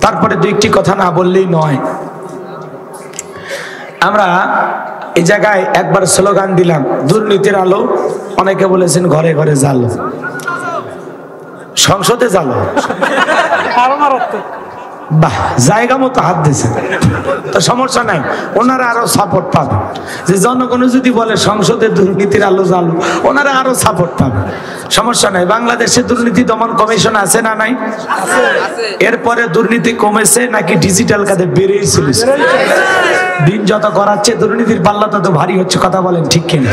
তারপরে দুই একটি কথা না বললেই নয়। আমরা এই জায়গায় একবার স্লোগান দিলাম, দুর্নীতির আলো। অনেকে বলেছেন ঘরে ঘরে জালো, সংসদে জালো। বাহ, জায়গা মতো হাত দিয়েছে, তো সমস্যা নাই, ওনারা আরো সাপোর্ট পাবে। যে জনগণ যদি বলে সংসদে দুর্নীতির আলো জ্বালো, ওনারা আরো সাপোর্ট পাবে, সমস্যা নাই। বাংলাদেশে দুর্নীতি দমন কমিশন আছে না নাই? এরপরে দুর্নীতি কমেছে নাকি ডিজিটাল কাজে বেড়েই চলেছে? দিন যত করাচ্ছে দুর্নীতির পাল্লা তত ভারী হচ্ছে, কথা বলেন ঠিক কিনা?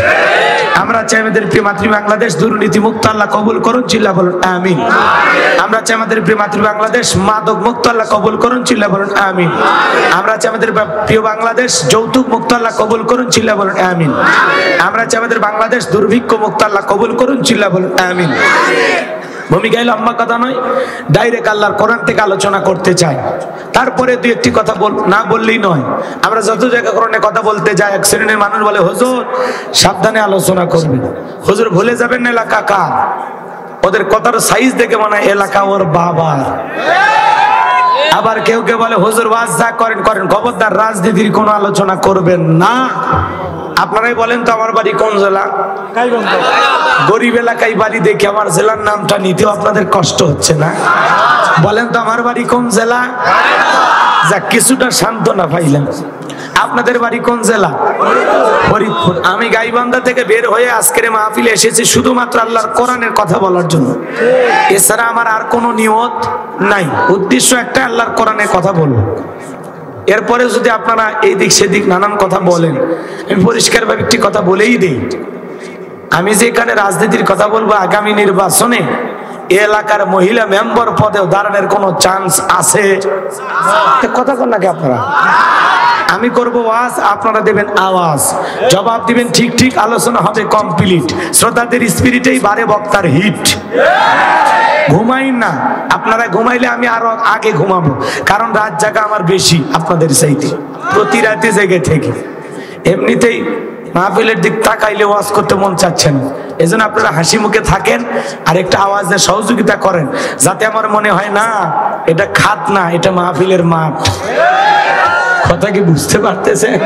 আমরা চাই আমাদের প্রিয় মাতৃ বাংলাদেশ দুর্নীতি মুক্ত আল্লাহ কবুল করুন, চিল্লা বলুন আমিন। আমরা চাই আমাদের প্রিয় মাতৃ বাংলাদেশ মাদক মুক্ত আল্লাহ কবুল করুন, চিল্লা বলুন আমিন। আমরা চাই আমাদের প্রিয় বাংলাদেশ যৌতুক মুক্ত আল্লাহ কবুল করুন, চিল্লা বলুন আমিন। আমরা চাই আমাদের বাংলাদেশ দুর্ভিক্ষ মুক্ত আল্লাহ কবুল করুন, চিল্লা বলুন আমিন। ভূমিকা লম্বা কথা নয়, ডাইরেক্ট আল্লাহর কোরআন থেকে আলোচনা করতে চাই। তারপরে দুই একটি কথা না বললেই নয়। আমরা যত জায়গা কোরআনে কথা বলতে যাই, এক শ্রেণীর মানুষ বলে হুজুর সাবধানে আলোচনা করবেন, হুজুর ভুলে যাবেন না এলাকা কার। ওদের কথার সাইজ দেখে মনে হয় এলাকা ওর বাবার। আবার কেউ কেউ বলে হুজুর ওয়াজ যা করেন করেন, খবরদার রাজনীতির কোনো আলোচনা করবেন না। আপনারাই বলেন তো আমার বাড়ি কোন জেলা? গরিব এলাকায় বাড়ি দেখে আমার জেলার নামটা নিতেও আপনাদের কষ্ট হচ্ছে না? বলেন তো আমার বাড়ি কোন জেলা? যা কিছুটা সান্ত্বনা পাইলাম। আপনাদের বাড়ি কোন জেলা? ফরিদপুর। আমি গাইবান্ধা থেকে বের হয়ে আজকের মাহফিলে এসেছি শুধুমাত্র আল্লাহর কোরআনের কথা বলার জন্য। এছাড়া আমার আর কোনো নিয়ত নাই, উদ্দেশ্য একটা, আল্লাহর কোরআনের কথা বলবো। এরপরে যদি আপনারা এই দিক সেদিক নানান কথা বলেন, আমি পরিষ্কারভাবে একটি কথা বলেই দিই, আমি যে এখানে রাজনীতির কথা বলবো, আগামী নির্বাচনে এলাকার মহিলা মেম্বার পদেও দাঁড়ানোর কোনো চান্স আছে? কথা বল নাকি আপনারা? আমি করবো ওয়াজ, আপনারা দেবেন আওয়াজ, জবাব দিবেন ঠিক ঠিক, আলোচনা হবে কমপ্লিট। শ্রোতাদের স্পিরিটেই বারে বক্তার হিট। ঘুমাই না, আপনারা ঘুমাইলে আমি আরো আগে ঘুমাবো, কারণ রাত জাগা আমার বেশি আপনাদের চাইতে, প্রতি রাতে জেগে থেকে। এমনিতেই মাহফিলের দিক তাকাইলে ওয়াজ করতে মন চাচ্ছে না, এজন্য আপনারা হাসি মুখে থাকেন আর একটা আওয়াজের সহযোগিতা করেন, যাতে আমার মনে হয় না এটা খাত না, এটা মাহফিলের মাঠ। কথা কি বুঝতে পারতেছেন?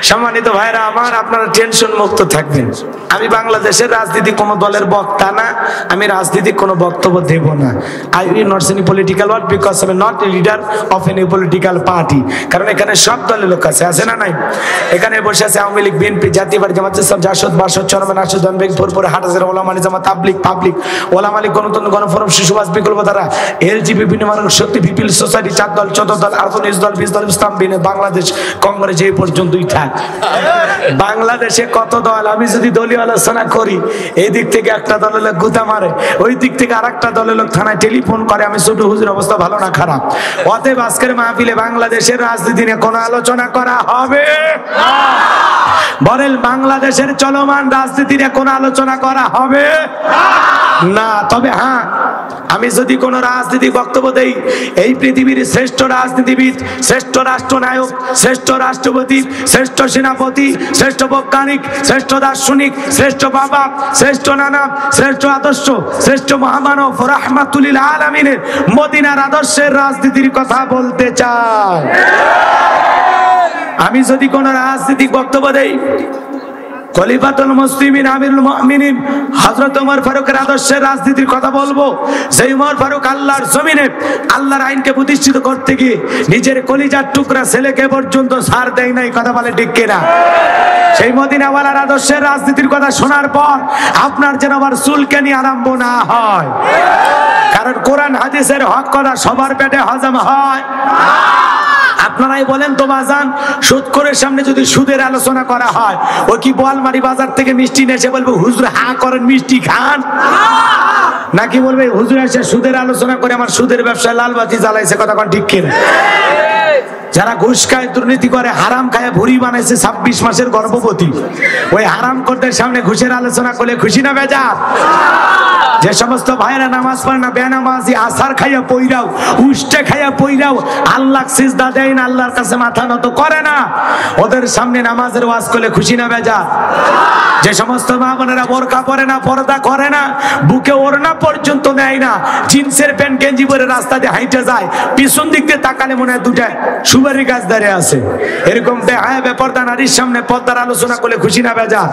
সম্মানিত ভাইরা আমার, আপনারা টেনশন মুক্ত থাকবেন। আমি বাংলাদেশের রাজনীতি কোন দলের বক্তা না, আমি রাজনীতি কোনো বক্তব্য দেব না। I will not any political word because I am not a leader of any political party. কারণ এখানে সব দলের লোক আছে না নাই? এখানে বসে আছে আওয়ামী লীগ, বিএনপি, জাতীয় পার্টি, জামাত ইসলাম, জাসদ, বাসদ, চরমনায়, আরশদ, জনবেগ, ভরপুরে, হাটহাজারী, ওলামা আলী জামাত, তাবলিগ, ওলামা আলী গণতন্ত্র, গণফোরাম, শিশুবাস, বিকল্পধারা, এলজিবি, বিভিন্ন মানব শক্তি, পিপল সোসাইটি, 4 দল, 14 দল, আর 19 দল, 20 দল, ইসলাম বিনে বাংলাদেশ কংগ্রেস, এই পর্যন্তই থাক। বাংলাদেশে কত দল? আমি যদি দলীয় আলোচনা করি, এই দিক থেকে একটা দলের লোক গুতা মারে, ওই দিক থেকে আরেকটা দলের লোক থানায় টেলিফোন করে, আমি ছোট হুজুর অবস্থা ভালো না খারাপ। অতএব আজকের মাহফিলে বাংলাদেশের রাজনীতি নিয়ে কোনো আলোচনা করা হবে না। বলেন বাংলাদেশের চলমান রাজনীতি নিয়ে কোনো আলোচনা করা হবে না। তবে হ্যাঁ, আমি যদি কোনো রাজনীতি বক্তব্য দেই, এই পৃথিবীর শ্রেষ্ঠ রাজনীতিবিদ, শ্রেষ্ঠ রাষ্ট্রনায়ক, শ্রেষ্ঠ রাষ্ট্রপতি, শ্রেষ্ঠ সেনাপতি, শ্রেষ্ঠ বৈজ্ঞানিক, শ্রেষ্ঠ দার্শনিক, শ্রেষ্ঠ বাবা, শ্রেষ্ঠ নানা, শ্রেষ্ঠ আদর্শ, শ্রেষ্ঠ মহামানব রাহমাতুল লিল আলামিনের মদিনার আদর্শের রাজনীতির কথা বলতে চাই। আমি যদি কোনো রাজনীতিক বক্তব্য দেই, খলিফাতুল মুসলিমিন আমিরুল মুমিনিন হযরত ওমর ফারুকের আদর্শের রাজনীতির কথা বলবো। সেই ওমর ফারুক আল্লাহর জমিনে আল্লাহর আইনকে প্রতিষ্ঠিত করতে গিয়ে নিজের কলিজার টুকরা ছেলেকে পর্যন্ত ছাড় দেয় নাই, কথা বলে ঠিক কিনা? সেই মদিনাওয়ালার আদর্শের রাজনীতির কথা শোনার পর আপনার যেন আবার চুলকে নিয়ে আরম্ভ না হয়, কারণ কোরআন হাদিসের হক কথা সবার পেটে হজম হয়। আপনারাই বলেন তো বাজান, সুদখোরের সামনে যদি সুদের আলোচনা করা হয়, ও কি বোয়ালমারি বাজার থেকে মিষ্টি নিয়ে এসে বলবে হুজুর হা করেন মিষ্টি খান, নাকি বলবে হুজুর এসে সুদের আলোচনা করে আমার সুদের ব্যবসায় লালবাতি জ্বালাইছে, কথা কোন ঠিক কিনা? যারা ঘুষ খায়, দুর্নীতি করে, হারাম খায়, ভুঁড়ি বানাইছে 26 মাসের গর্ভবতী, ওই হারাম করতে সামনে ঘুষের আলোচনা করলে খুশি না বেজার? যে সমস্ত ভাইরা নামাজ পড়ে না, বেনামাজি, আসার খাইয়া পইরাও, উষ্টে খাইয়া পইরাও আল্লাহ সিজদা দেয় না, আল্লাহর কাছে মাথা নত করে না, ওদের সামনে নামাজের ওয়াজ করলে খুশি না বেজার? যে সমস্ত মা বোনেরা বোরকা পরে না, পর্দা করে না, বুকে ওড়না পর্যন্ত নেয় না, জিন্সের প্যান্ট গেঞ্জি পরে রাস্তা দিয়ে হাইটে যায়, পিছন দিক দিয়ে তাকালে মনে হয় দুটা সুপারি গাছ দাঁড়িয়ে আছে, এরকম বেহায়া বেপরদা নারীর সামনে পর্দার আলোচনা করলে খুশি না বেজার?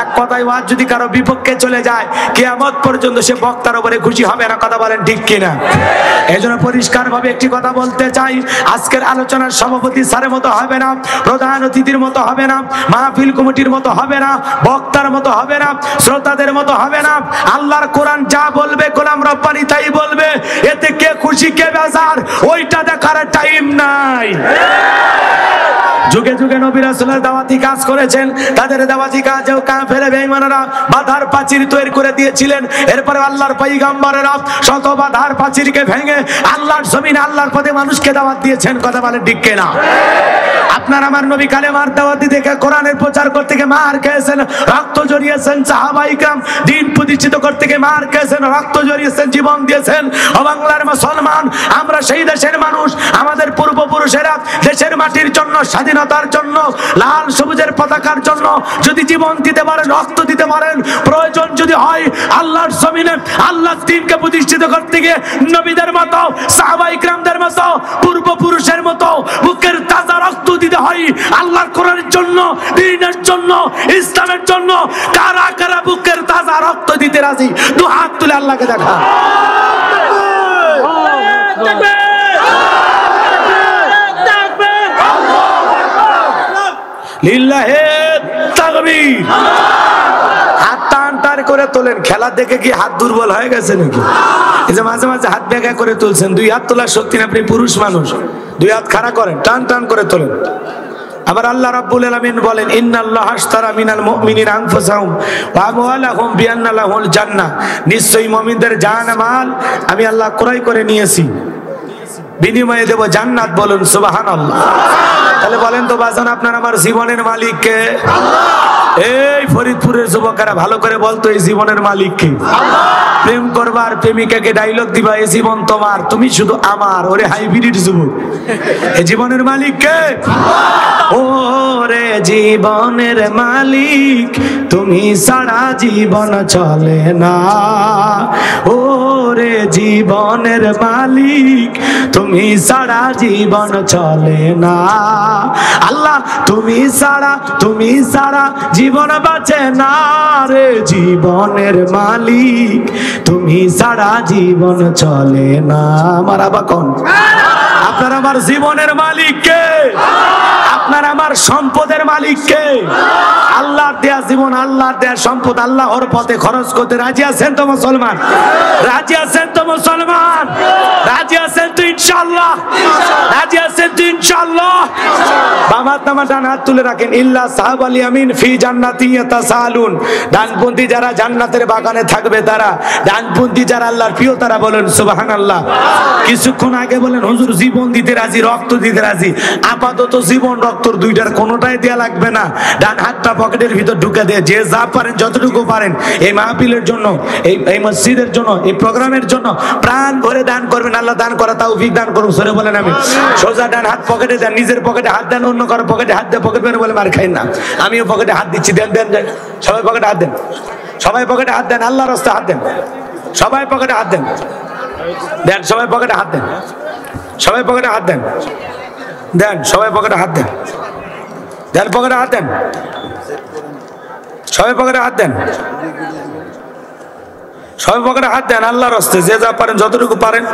এক কথায় ওয়াজ যদি কারো বিপক্ষে চলে যায়, কিয়ামত পর্যন্ত সে বক্তার উপরে খুশি হবে না। কথা বলেন ঠিক কিনা? এজন্য পরিষ্কার ভাবে একটি কথা বলতে চাই, আজকের আলোচনার সভাপতি স্যারের মতো হবে না, প্রধান অতিথির মতো হবে না, মাহফিল কমিটির মতো হবে না, বক্তার মতো হবে না, শ্রোতাদের মতো হবে না। আল্লাহর কোরআন যা বলবে, গোলাম রব্বানি তাই বলবে, এতে কে খুশি কে বেজার ওইটা দেখার টাইম নাই। যুগে যুগে নবী রাসূলের দাওয়াতি কাজ করেছেন, তাদের দাওয়াতি কাজেও কাফের বেঈমানরা বাধার প্রাচীর তৈরি করে দিয়েছিলেন। এরপরে আল্লাহর পয়গম্বরেরা শত বাধার প্রাচীরকে ভেঙে আল্লাহর জমিনে আল্লাহর পথে মানুষকে দাওয়াত দিয়েছেন। কথা বলেন ঠিক কিনা? আপনার আমার নবী কালেমার দাওয়াত দিতে গিয়ে, কোরআনের প্রচার করতে গিয়ে মার খেয়েছেন, রক্ত জড়িয়েছেন। সাহাবায়ে کرام দ্বীন প্রতিষ্ঠিত করতে গিয়ে মার খেয়েছেন, রক্ত জড়িয়েছেন, জীবন দিয়েছেন। ও বাংলার মুসলমান, আমরা সেই দেশের মানুষ, আমাদের পূর্বপুরুষেরা দেশের মাটির জন্য, স্বাধীনতার জন্য, লাল সবুজের পতাকার জন্য যদি জীবন দিতে পারেন, রক্ত দিতে পারেন, প্রয়োজন যদি হয় আল্লাহর জমিনে আল্লাহর দ্বীনকে প্রতিষ্ঠিত করতে গিয়ে নবীদের মতো, সাহাবায়ে کرامদের মতো, পূর্বপুরুষের মতো বুকের তাজা রক্ত দিতে হয় আল্লাহর কোরআনের জন্য, দ্বীনের জন্য, ইসলামের জন্য। কারা কারা বুকের তাজা রক্ত দিতে রাজি? দু হাত তুলে আল্লাহকে দেখা। লিল্লাহে তাকবীর। হাত টান টান করে তোলেন। খেলা দেখে কি হাত দুর্বল হয়ে গেছে নাকি? এই যে মাঝে মাঝে হাত বেঁকা করে তুলছেন, দুই হাত তোলার শক্তি না, আপনি পুরুষ মানুষ, দুই হাত খাড়া করেন, টান টান করে তোলেন। আবার আল্লাহ রাব্বুল আলামিন বলেন, ইন্নাল্লাহা আশতারা মিনাল মুমিনিনা আনফুসাহুম ওয়া আমওয়ালাহুম বিআন্না লাহুল জান্নাহ, নিশ্চয়ই মুমিনদের জান মাল আমি আল্লাহ ক্রয় করে নিয়েছি, বিনিময়ে দেব জান্নাত। বলুন সুবহানাল্লাহ। তাহলে বলেন তো বাজান, আপনার আমার জীবনের মালিক কে? এই ফরিদপুরের যুবকেরা ভালো করে বলতো, এই জীবনের মালিক কে? প্রেম করবার প্রেমিকাকে ডায়লগ দিবা, এই জীবন তোমার, তুমি শুধু আমার। ওরে হাইব্রিড যুবক, এই জীবনের মালিক কে? ওরে জীবনের মালিক তুমি ছাড়া জীবন চলে না, ওরে জীবনের মালিক তুমি ছাড়া জীবন চলে না। আল্লাহ তুমি ছাড়া জীবন বাঁচে না রে, জীবনের মালিক তুমি ছাড়া জীবন চলে না। আমার আবার কোন? আপনার আমার জীবনের মালিক কে? আপনার আমার সম্পদের মালিক কে? আল্লাহর দেয়া জীবন, আল্লাহর দেয়া সম্পদ আল্লাহর পথে খরচ করতে রাজি আছেন তো মুসলমান? রাজি আছেন তো মুসলমান? রাজি আছেন তো ইনশাআল্লাহ? রাজি আছেন তো ইনশাআল্লাহ? বাবা তামা ডান হাত তুলে রাখেন। ইল্লা সাহাবাল ইয়ামিন ফি জান্নাতি ইয়াতাসালুন, ডানপন্থী যারা জান্নাতের বাগানে থাকবে তারা, ডানপন্থী যারা আল্লাহর প্রিয় তারা। বলেন সুবহানাল্লাহ। কিছুক্ষণ আগে বলেন হুজুর জীবন দিতে রাজি, রক্ত দিতে রাজি। আপাতত জীবন রক্ত দুইটার কোনোটাই দেয়া লাগবে না। ডান হাতটা পকেটের ভিতর ঢুকে দিয়ে যে যা পারেন যতটুকু পারেন এই মাহফিলের জন্য, এই মসজিদের জন্য, এই প্রোগ্রামের জন্য প্রাণ ভরে দান করবেন। আল্লাহ দান করা তৌফিক দান করুন। সরে বলেন আমি। সোজা ডান হাত পকেটে দেন, নিজের পকেটে হাত দেন, অন্য কারো পকেটে হাত দেন। পকেট মেরে বলে মার খাই না, আমিও পকেটে হাত দিচ্ছি। দেন দেন দেন, সবাই পকেটে হাত দেন, সবাই পকেটে হাত দেন, আল্লাহর রাস্তায় হাত দেন, সবাই পকেটে হাত দেন, দেন সবাই পকেটে হাত দেন, সবাই পকেটে হাত দেন, দেন সবাই পকেটে হাত দেন, দেন পকেটে হাত দেন, সবাই পকেটে হাত দেন, সবাই পকেটে হাত দেন। আল্লাহর রাস্তায় যে যা পারেন যতটুকু পারেন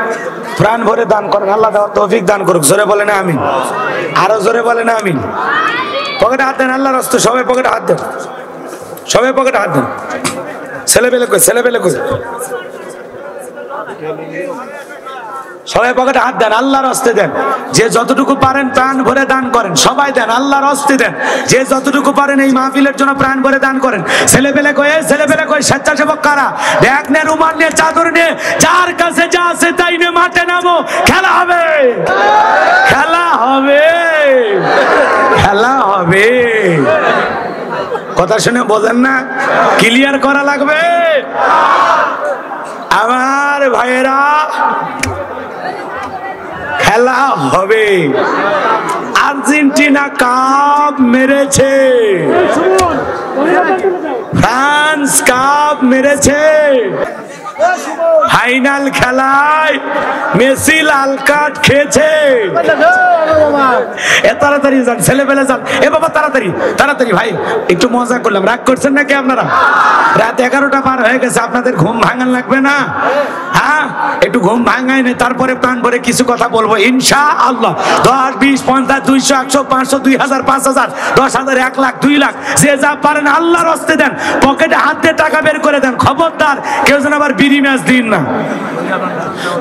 প্রাণ ভরে দান করেন। আল্লাহ তৌফিক দান করুক। জোরে বলেন আমিন, আরো জোরে বলেন আমিন। পকেটে হাত দেন আল্লাহর রাস্তায়, সবাই পকেটে হাত দেন, সবাই পকেটে হাত দেন। ছেলেপেলে কই, ছেলেপেলে কই, সবাই পকেটে হাত দেন, আল্লাহর রাস্তায় দেন। যে যতটুকু পারেন প্রাণ ভরে দান করেন, সবাই দেন, আল্লাহর রাস্তায় দেন। যে যতটুকু পারেন এই মাহফিলের জন্য প্রাণ ভরে দান করেন। ছেলেপেলে কই, ছেলেপেলে কই, স্বেচ্ছাসেবক কারা? ব্যাগ নিয়ে, রুমাল নিয়ে, চাদর নিয়ে, যার কাছে যা আছে তাই নিয়ে মাঠে নামো, খেলা হবে, খেলা হবে। কথা শুনে বোঝেন না? ক্লিয়ার করা লাগবে আমার ভাইয়েরা। খেলা হবে, আর্জেন্টিনা কাপ মেরেছে, ফ্রান্স কাপ মেরেছে, ফাইনাল খেলায় মেসি লাল কার্ড খেয়েছে। তাড়াতাড়ি যান, ছেলে পেলে যান, এ বাবা তাড়াতাড়ি তাড়াতাড়ি। ভাই একটু মজা করলাম, রাগ করছেন নাকি আপনারা? রাত 11টা পার হয়ে গেছে, আপনাদের ঘুম ভাঙান লাগবে না? হ্যাঁ, একটু ঘুম ভাঙাই নেই, তারপরে প্রাণ ভরে কিছু কথা বলবো ইনশাআল্লাহ। 10, 20, 50, 200, 100, 500, 2000, 5000, 10,000, 1 লাখ, 2 লাখ, যে যা পারেন আল্লাহর হস্তে দেন। পকেটে হাত দিয়ে টাকা বের করে দেন, খবরদার কেউ যেন আবার বিড়ি ম্যাচ দিন না।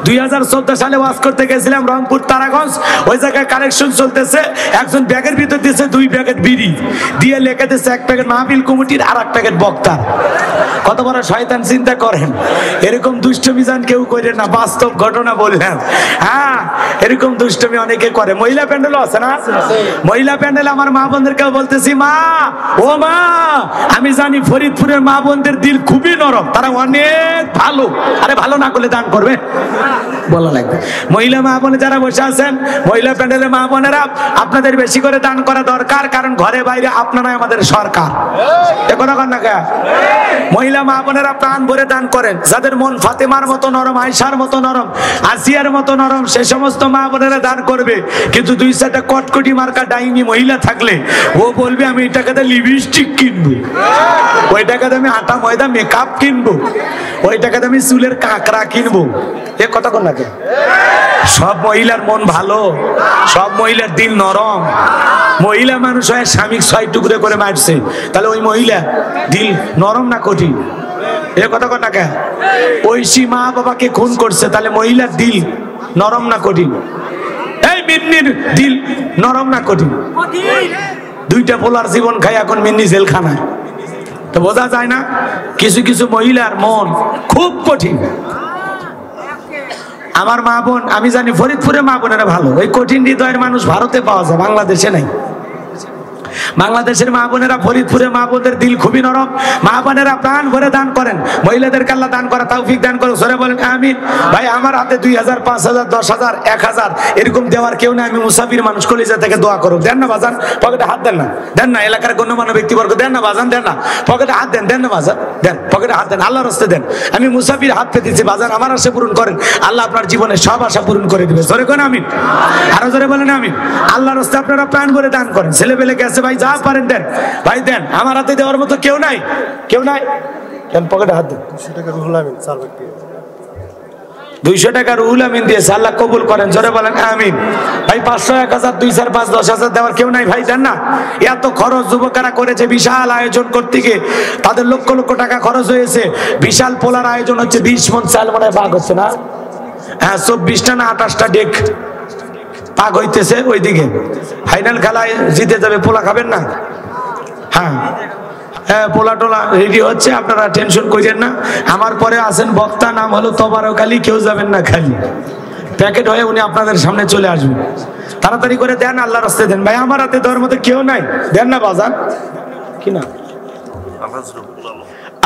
2014 সালে ওয়াজ করতে গেছিলাম রংপুর তারাগঞ্জ, ওই জায়গায় কালেকশন চলতেছে। একজন ব্যাগের ভিতর দিয়েছে 2 প্যাকেট বিড়ি, দিয়ে লেখা দিয়েছে 1 প্যাকেট মাহফিল কমিটির আর 1 প্যাকেট বক্তার। কত বড় শয়তান চিন্তা করেন। এরকম দুষ্টমি জান কেউ করে না, বাস্তব ঘটনা বললাম। হ্যাঁ, এরকম দুষ্টমি অনেকে করে। মহিলা প্যান্ডেলও আছে না? মহিলা প্যান্ডেল আমার মা বোনদেরকে বলতেছি, মা ও মা, আমি জানি ফরিদপুরের মা বোনদের দিল খুবই নরম, তারা অনেক ভালো। আরে ভালো না করলে দান করবে বলা লাগবে। মহিলা মা বোনে যারা বসে আছেন, মহিলা প্যান্ডেলের মা বোনেরা, আপনাদের বেশি করে দান করা দরকার, কারণ ঘরে বাইরে আপনারাই আমাদের সরকার। কথা কন না কে? মহিলা মা বোনেরা প্রাণ ভরে দান করেন। যাদের মন ফাতেমার মতো নরম, আয়েশার মতো নরম, আসিয়ার মতো নরম, সে সমস্ত মা বোনেরা দান করবে। কিন্তু 2-4টা কটকটি মার্কা ডাইনি মহিলা থাকলে ও বলবে আমি এই টাকাতে লিপস্টিক কিনবো, ওই টাকাতে আমি আটা ময়দা মেকআপ কিনবো, ওই টাকাতে আমি চুলের কাঁকড়া কিনবো। এ কথা কন না কে? সব মহিলার মন ভালো, সব মহিলার দিল নরম। মহিলা মানুষ হয় স্বামী 6 টুকরে করে মারছে, তাহলে ওই মহিলা দিল নরম না কঠিন? এ কথা কন না কে? ঐশী মা বাবাকে খুন করছে, তাহলে মহিলার দিল নরম না কঠিন? এই মিন্নির দিল নরম না কঠিন? 2টা পোলার জীবন খাই এখন মিন্নি জেলখানায়। তো বোঝা যায় না, কিছু কিছু মহিলার মন খুব কঠিন। আমার মা বোন, আমি জানি ফরিদপুরে মা বোনেরা ভালো। ওই কঠিন হৃদয়ের মানুষ ভারতে পাওয়া যায়, বাংলাদেশে নাই। বাংলাদেশের মা বোনেরা, ফরিদপুরের মা বোনদের দিল খুবই নরম। মা বোনেরা প্রাণ ভরে দান করেন, মহিলাদেরকে আল্লাহ দান করা তৌফিক দান করে। সরে বলেন আমিন। ভাই আমার হাতে 2000, 5000, 10,000, 1000 এরকম দেওয়ার কেউ না। আমি মুসাফির মানুষ, কলিজা থেকে দোয়া করো। দেন না বাজান, পকেটে হাত দেন না, দেন না। এলাকার গণ্যমান্য ব্যক্তিবর্গ দেন না বাজান, দেন না। পকেটে হাত দেন, দেন না বাজান, দেন। পকেটে হাত দেন, আল্লাহর রাস্তায় দেন। আমি মুসাফির হাত পেতেছি বাজান, আমার আশা পূরণ করেন। আল্লাহ আপনার জীবনে সব আশা পূরণ করে দিবে। জোরে কোন আমিন। আরো জোরে বলেন আমিন। আল্লাহর রাস্তায় আপনারা প্রাণ ভরে দান করেন। ছেলে পেলে গেছে ভাই, যা পারেন দেন ভাই, দেন। আমার হাতে দেওয়ার মতো কেউ নাই, কেউ নাই। কেন পকেটে হাত দেন। 200 টাকা রুহুল আমিন, 200 টাকা রুহুল আমিন দিয়েছে, আল্লাহ কবুল করেন। জোরে বলেন আমিন। ভাই 500, 1000, 2, 4, 5, 10,000 দেওয়ার কেউ নাই ভাই, দেন না। এত খরচ যুবকেরা করেছে, বিশাল আয়োজন করতে গিয়ে তাদের লক্ষ লক্ষ টাকা খরচ হয়েছে। বিশাল পোলার আয়োজন হচ্ছে, 20 মণ চাল মনে হয় ভাগ হচ্ছে না? হ্যাঁ, 24টা না 28টা ডেক পাক হইতেছে। ওইদিকে ফাইনাল খেলায় জিতে যাবে, পোলা খাবেন না? হ্যাঁ হ্যাঁ, পোলা টোলা রেডি হচ্ছে, আপনারা টেনশন করেন না। আমার পরে আছেন বক্তা, নাম হলো তোবারক আলী, কেউ যাবেন না খালি। প্যাকেট হয়ে উনি আপনাদের সামনে চলে আসবেন। তাড়াতাড়ি করে দেন, আল্লাহর রাস্তায় দেন। ভাই আমার হাতে দেওয়ার মতো কেউ নাই, দেন না বাজান। কি না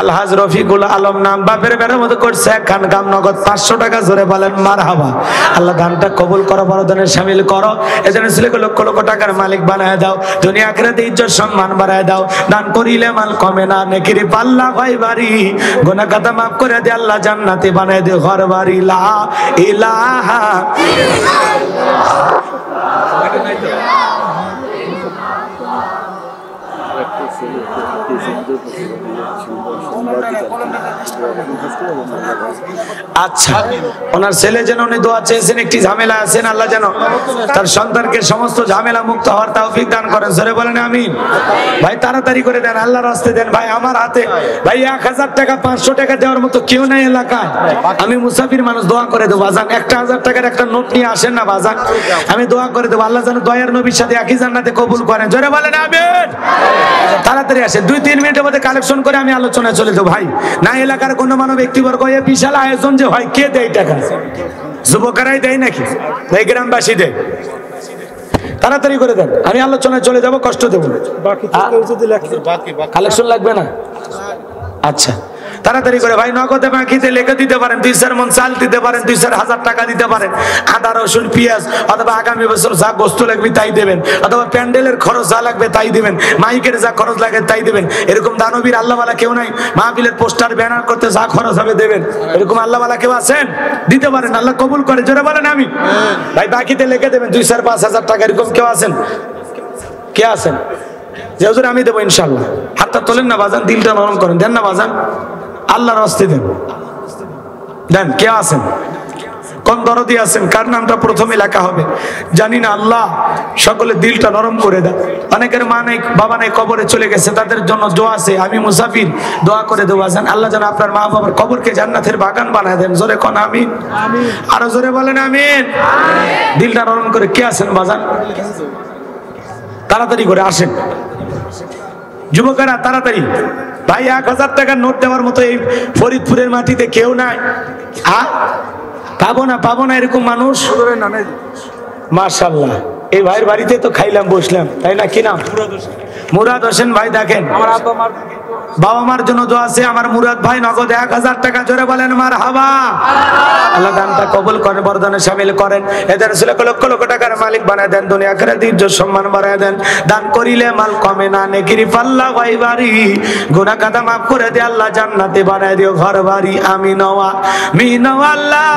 আলহাজ রফিকুল আলম নাম, বাপের বেড়ার মতো করছে খান কাম নগদ 500 টাকা। জোরে বলেন মারহাবা। আল্লাহ দানটা কবুল করো, বড়দানে শামিল করো। এজন্য ছেলেকে লক্ষ লক্ষ টাকার মালিক বানায় দাও, দুনিয়া আখিরাতে ইজ্জত সম্মান বাড়ায় দাও। দান করিলে মাল কমে না, নেকির পাল্লা হয় ভারী। গুনাহ খাতা মাফ করে দে আল্লাহ, জান্নাতে বানায় দে ঘর বাড়ি। লা ইলাহা আচ্ছা, ওনার ছেলে যেন উনি দোয়া চেয়েছেন, একটি ঝামেলা আছেন, আল্লাহ যেন তার সন্তানকে সমস্ত ঝামেলা মুক্ত হওয়ার তৌফিক দান করেন। জোরে বলেন আমিন। ভাই তাড়াতাড়ি করে দেন, আল্লাহর রাস্তায় দেন। ভাই আমার হাতে ভাই 1000 টাকা, 500 টাকা দেওয়ার মতো কেউ নাই এলাকায়। আমি মুসাফির মানুষ, দোয়া করে দেবো বাজান। 1000 টাকার একটা নোট নিয়ে আসেন না বাজান, আমি দোয়া করে দেবো। আল্লাহ যেন দয়ার নবীর সাথে একই জান্নাতে কবুল করেন। জোরে বলেন আমিন। তাড়াতাড়ি আসে, 2-3 মিনিটের মধ্যে কালেকশন করে আমি আলোচনায় চলে যাবো। ভাই না, এলাকার কোনো মানব ব্যক্তিবর্গ, এ বিশাল আয়োজন যে হয়, কে দেয় টাকা? যুবকেরাই দেয় নাকি? এই গ্রামবাসী দেয়। তাড়াতাড়ি করে দেন, আমি আলোচনায় চলে যাব, কষ্ট দেবো। কালেকশন লাগবে না? আচ্ছা তাড়াতাড়ি করে ভাই, নগদে বাকিতে লিখে দিতে পারেন, 2-4 মণ চাল দিতে পারেন, 2-4 টাকা দিতে পারেন, আদা রসুন পেঁয়াজ, অথবা আগামী বছর যা বস্তু লাগবে তাই দেবেন, অথবা প্যান্ডেলের খরচ যা লাগবে তাই দেবেন, মাইকের যা খরচ লাগে তাই দেবেন। এরকম দানবীর আল্লাহওয়ালা কেউ নাই? মাহফিলের পোস্টার ব্যানার করতে যা খরচ হবে দেবেন, এরকম আল্লাহওয়ালা কেউ আছেন? দিতে পারেন, আল্লাহ কবুল করে, জোরে বলেন আমি। ভাই বাকিতে লিখে দেবেন 2-4-5 হাজার টাকা, এরকম কেউ আছেন? কে আছেন যে হুজুর আমি দেবো ইনশাল্লাহ? হাতটা তোলেন না বাজান, দিলটা নরম করেন, দেন না বাজান, আল্লাহর হস্তে দেন, দেন। কে আছেন? কোন দরদি আছেন? কার নামটা প্রথমে লেখা হবে জানি না, আল্লাহ সকলে দিলটা নরম করে দেন। অনেকের মা নাই, বাবা নাই, কবরে চলে গেছে, তাদের জন্য দোয়া আছে, আমি মুসাফির, দোয়া করে দেওয়া যান, আল্লাহ যেন আপনার মা বাবার কবরকে জান্নাতের বাগান বানায় দেন। জোরে কোন আমিন, আরো জোরে বলেন আমিন। দিলটা নরম করে। কে আছেন বাজান? তাড়াতাড়ি করে আসেন যুবকেরা, তাড়াতাড়ি। ভাই 1000 টাকার নোট দেওয়ার মতো এই ফরিদপুরের মাটিতে কেউ নাই। পাবো না এরকম মানুষ। মাশাআল্লাহ, এই ভাইয়ের বাড়িতে তো খাইলাম, বসলাম, তাই না? কি নাম? মুরাদ হোসেন ভাই। দেখেন, বাবা মার জন্য দোয়া আছে আমার মুরাদ ভাই, নগদ 1000 টাকা, জোরে বলেন মারহাবা। আল্লাহ দানটা কবুল করেন, বরদানে শামিল করেন, এদের ছেলে লক্ষ লক্ষ টাকার মালিক বানায় দেন, দুনিয়া আখিরাত ইজ্জত সম্মান বাড়ায় দেন। দান করিলে মাল কমে না, নেকির পাল্লা ভাই বাড়ি, গুনাহ কাদা মাফ করে দে আল্লাহ, জান্নাতে বানায় দিও ঘর বাড়ি। আমিন আমিন আল্লাহ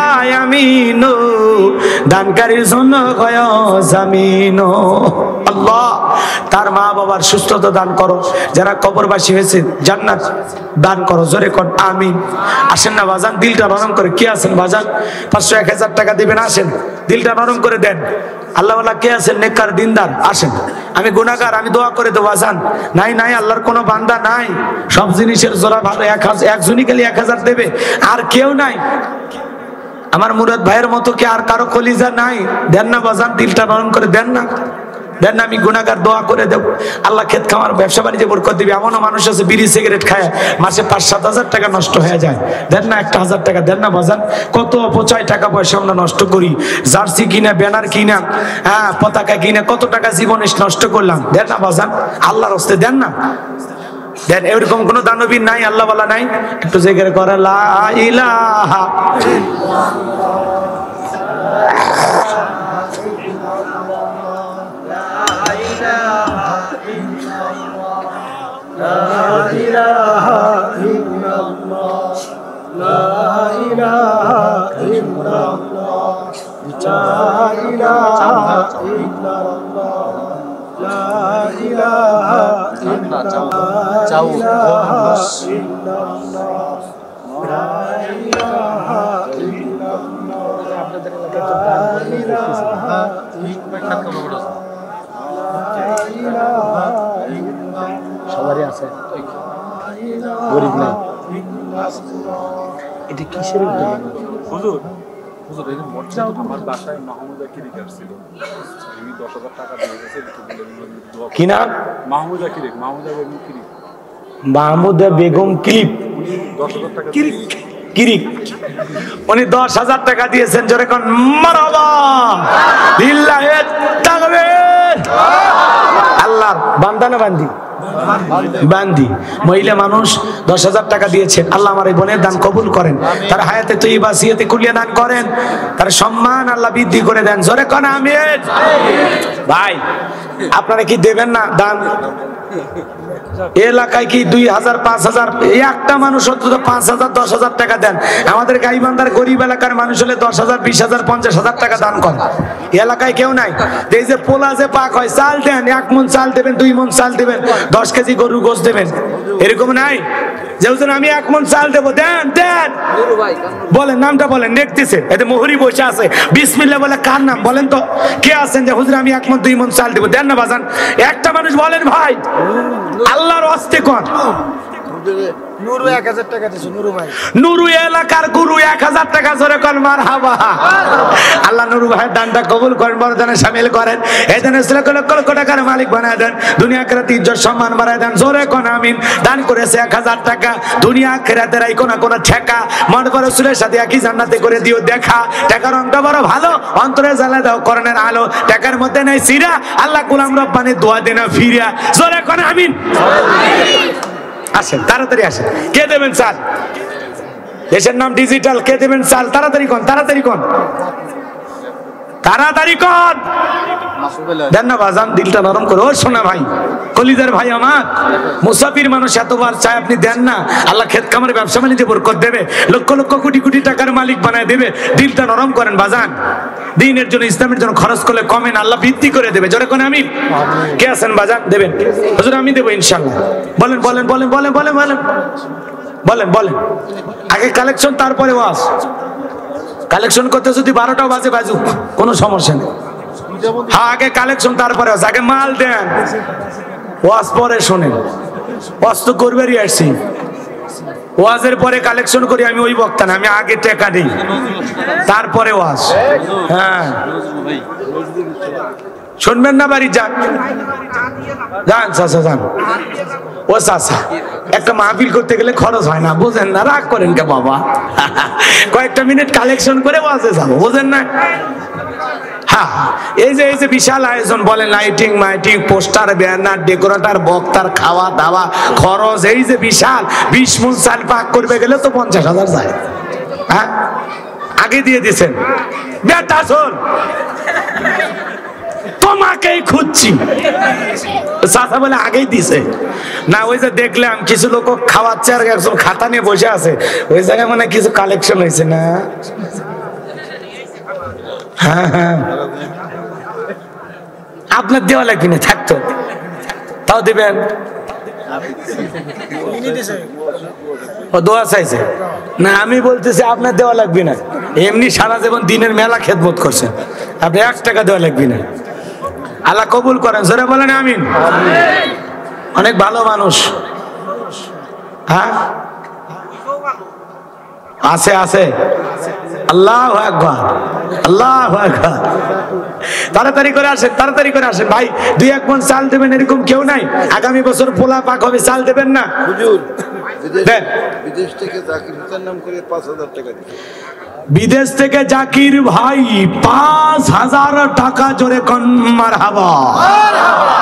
আমিন, দানকারীর জন্য হয় জামিন। আল্লাহ তার মা বাবার সুস্থতা দান করো, যারা কবরবাসী হয়েছে জান্নাত দান করো, জোরে কোন আমিন। আসেন না বাজান, দিলটা নরম করে। কি আছেন বাজান? 500-1000 টাকা দিবেন, আসেন, দিলটা নরম করে দেন। আল্লাহওয়ালা কে আছেন? নেককার দিনদার, আসেন। আমি গুনাহগার, আমি দোয়া করে দেবো বাজান। নাই আল্লাহর কোনো বান্দা নাই, সব জিনিসের জোড়া ভালো, একজনই খালি 1000 দেবে, আর কেউ নাই। আমার মুরাদ ভাইয়ের মতো কি আর কারো কলিজা নাই? দেন না বাজান, দিলটা নরম করে দেন না, দেন না। আমি গুনাহগার, দোয়া করে দেব, আল্লাহ ক্ষেত খামার ব্যবসা বাণিজ্যে বরকত দিবে। এমনও মানুষ আছে বিড়ি সিগারেট খায় মাসে 5-7 হাজার টাকা নষ্ট হয়ে যায়। দেন না 1000 টাকা, দেন না বাজান। কত অপচয় টাকা পয়সা আমরা নষ্ট করি, জার্সি কিনা, ব্যানার কিনা, পতাকা কিনা, কত টাকা জীবনে নষ্ট করলাম। দেন না বাজান, আল্লাহর হস্তে দেন না, দেন। এরকম কোন দানবী নাই, আল্লাহ ওয়ালা নাই? একটু জিকির করে লা ইলাহা সবারই আছে, গরিব নাই। এটা কিসের হুজুর? হুজুর এই আমার বাসায় মাহমুদা কিরিক ছিল, আমি 10,000 টাকা দিয়ে গেছে। কি নাম? মাহমুদা কিরিক, মাহমুদা বেগম কিরিক, মাহমুদা বেগম কিরিক, 10,000 টাকা কিরিক। উনি 10,000 টাকা দিয়েছেন, জোরে কোন মারহাবা, লিল্লাহি তাকবীর। আল্লাহর বান্দা না বান্দি? বান্দি। মহিলা মানুষ 10,000 টাকা দিয়েছেন। আল্লাহ আমার এই বোনের দান কবুল করেন, তার হায়াতে তৈয়বা সিয়াতে কুলিয়া দান করেন, তার সম্মান আল্লাহ বৃদ্ধি করে দেন, জোরে কোন আমিন। ভাই আপনারা কি দেবেন না দান? এলাকায় কি 2000 5000 একটা মানুষ অন্তত 5000 10,000 টাকা দেন। আমাদের গাইবান্ধার গরিব এলাকার মানুষ হলে 10,000 20,000 50,000 টাকা দান করেন। এলাকায় কেউ নাই। এই যে পোলা যে পাক হয়, চাল দেন, 1 মণ চাল দেবেন, 2 মণ চাল দেবেন, 10 কেজি গরুর গোশত দেবেন, এরকম নাই? যে হুজুর আমি 1 মণ চাল দেবো, দেন দেন, বলেন নামটা বলেন, দেখতেছে এতে মোহরি বসে আছে, বিসমিল্লাহ বলে কার নাম বলেন তো? কে আছেন যে হুজুর আমি 1 মণ 2 মণ চাল দেবো? দেন না বাজান, একটা মানুষ বলেন ভাই, আল্লাহর হস্তে কোন নুরু 1000 টাকা দিছে নুরু ভাই। নুরু এলাকার গুরু 1000 টাকা জোরে কোন মারহাবা। আল্লাহ নুরু ভাইয়ের দানটা কবুল করেন, বরদানে শামিল করেন। এই দানে লক্ষ লক্ষ টাকার মালিক বানায় দেন, দুনিয়া আখিরাতে ইজ্জত সম্মান বাড়ায় দেন। জোরে কোন আমিন। দান করেছে 1000 টাকা, দুনিয়া আখিরাতের এই কোন ঠেকা মনে করে রাসূলের সাথে একই জান্নাতে করে দিও দেখা। টাকার অঙ্কটা বড় ভালো, অন্তরে জ্বালা দাও করণের আলো। টাকার মধ্যে নাই সিরা, আল্লাহ গোলাম রব্বানি দোয়া দেনা ফিরা। জোরে কোন আমিন। আসেন তাড়াতাড়ি আসেন, কে দেবেন চাল? দেশের নাম ডিজিটাল, কে দেবেন চাল? তাড়াতাড়ি কোন, তাড়াতাড়ি কোন, তাড়াতাড়ি কোন। দেন না বাজান, দিলটা নরম করো। ও সোনা ভাই, কলিজার ভাই আমার, মুসাফির মানুষ এতবার চায়, আপনি দেন না। আল্লাহ ক্ষেত খামারে ব্যবসা বাণিজ্যে বরকত দেবে, লক্ষ লক্ষ কোটি কোটি টাকার মালিক বানায় দেবে। দিলটা নরম করেন বাজান, দিনের জন্য ইসলামের জন্য খরচ করলে কমেন, আল্লাহ বৃদ্ধি করে দেবে। জোরে কোন আমিন। কে আছেন বাজান? দেবেন হুজুর? আমি দেবো ইনশাআল্লাহ। বলেন বলেন বলেন বলেন বলেন বলেন বলেন বলেন। আগে কালেকশন, তারপরে ওয়াজ। কালেকশন করতে যদি 12টাও বাজে বাজুক, কোনো সমস্যা নেই। হ্যাঁ, আগে কালেকশন তারপরে ওয়াজ। আগে মাল দেন, ওয়াজ পরে শোনেন। ওয়াজ তো করবেরই আসছি, ওয়াজের পরে কালেকশন করি। আমি ওই বক্তা না, আমি আগে টাকা দিই তারপরে ওয়াজ। হ্যাঁ, শুনবেন না? বাড়ি যান যান চাচা যান। ও চাচা, একটা মাহফিল করতে গেলে খরচ হয় না, বুঝেন না? রাগ করেন কে বাবা? কয়েকটা মিনিট কালেকশন করে ওয়াজে যাবো, বুঝেন না? হ্যাঁ, এই যে বিশাল আয়োজন, বলেন লাইটিং মাইটিং, পোস্টার ব্যানার ডেকোরেটর বক্তার খাওয়া দাওয়া খরচ, এই যে বিশাল 20 মণ চাল পাক করবে গেলে তো 50,000 যায়। হ্যাঁ, আগে দিয়ে দিয়েছেন। বেটা শোন, তোমাকেই খুঁজছি। চাচা বলে আগেই দিছে না। ওই যে দেখলাম কিছু লোক খাওয়াচ্ছে আর একজন খাতা নিয়ে বসে আছে, ওই জায়গায় মানে কিছু কালেকশন হয়েছে না। হ্যাঁ হ্যাঁ, আপনার দেওয়া লাগবে না, থাকতো তাও দিবেন। ও দোয়া চাইছে না, আমি বলতেছি আপনার দেওয়া লাগবে না। এমনি সারা জীবন দিনের মেলা খেদমত করছেন, আপনি 1 টাকা দেওয়া লাগবে না। আল্লাহ কবুল করেন, জোরে বলেন আমিন। অনেক ভালো মানুষ। হ্যাঁ আছে আছে। আল্লাহু আকবার, আল্লাহু আকবার। তাড়াতাড়ি করে আসেন, তাড়াতাড়ি করে আসেন ভাই। 2-1 মণ চাল দেবেন এরকম কেউ নাই? আগামী বছর পোলা পাক হবে, চাল দেবেন না? হুজুর, বিদেশ থেকে জাকির হুসেন নাম করে 5,000 টাকা দিয়েছে। বিদেশ থেকে জাকির ভাই 5,000 টাকা, জোরে কোন মারহাবা।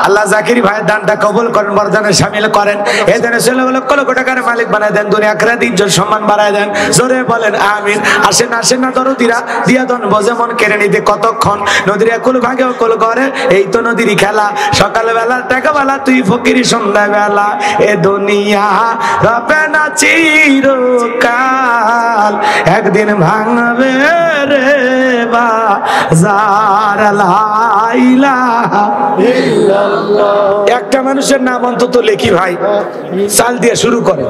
আল্লাহ জাকির ভাইয়ের দানটা কবুল করেন, বরদানে শামিল করেন। এই দানে লক্ষ লক্ষ টাকার মালিক বানায় দেন, দুনিয়া আখিরাতে ইজ্জত সম্মান বাড়ায় দেন। জোরে বলেন আমিন। আসেন আসেন না দরদিরা, দিয়া দন বোঝে মন কেড়ে নিতে কতক্ষণ। নদীর কুল ভাগে কুল করে, এই তো নদীর খেলা। সকালবেলা টাকা বেলা, তুই ফকির সন্ধ্যাবেলা। এ দুনিয়া রবে না চিরকাল, একদিন ভাঙবে রে বাজার। লা ইলাহা ইল্লাল্লাহ। একটা মানুষের নাম অন্তত লেখি ভাই, চাল দিয়ে শুরু করেন।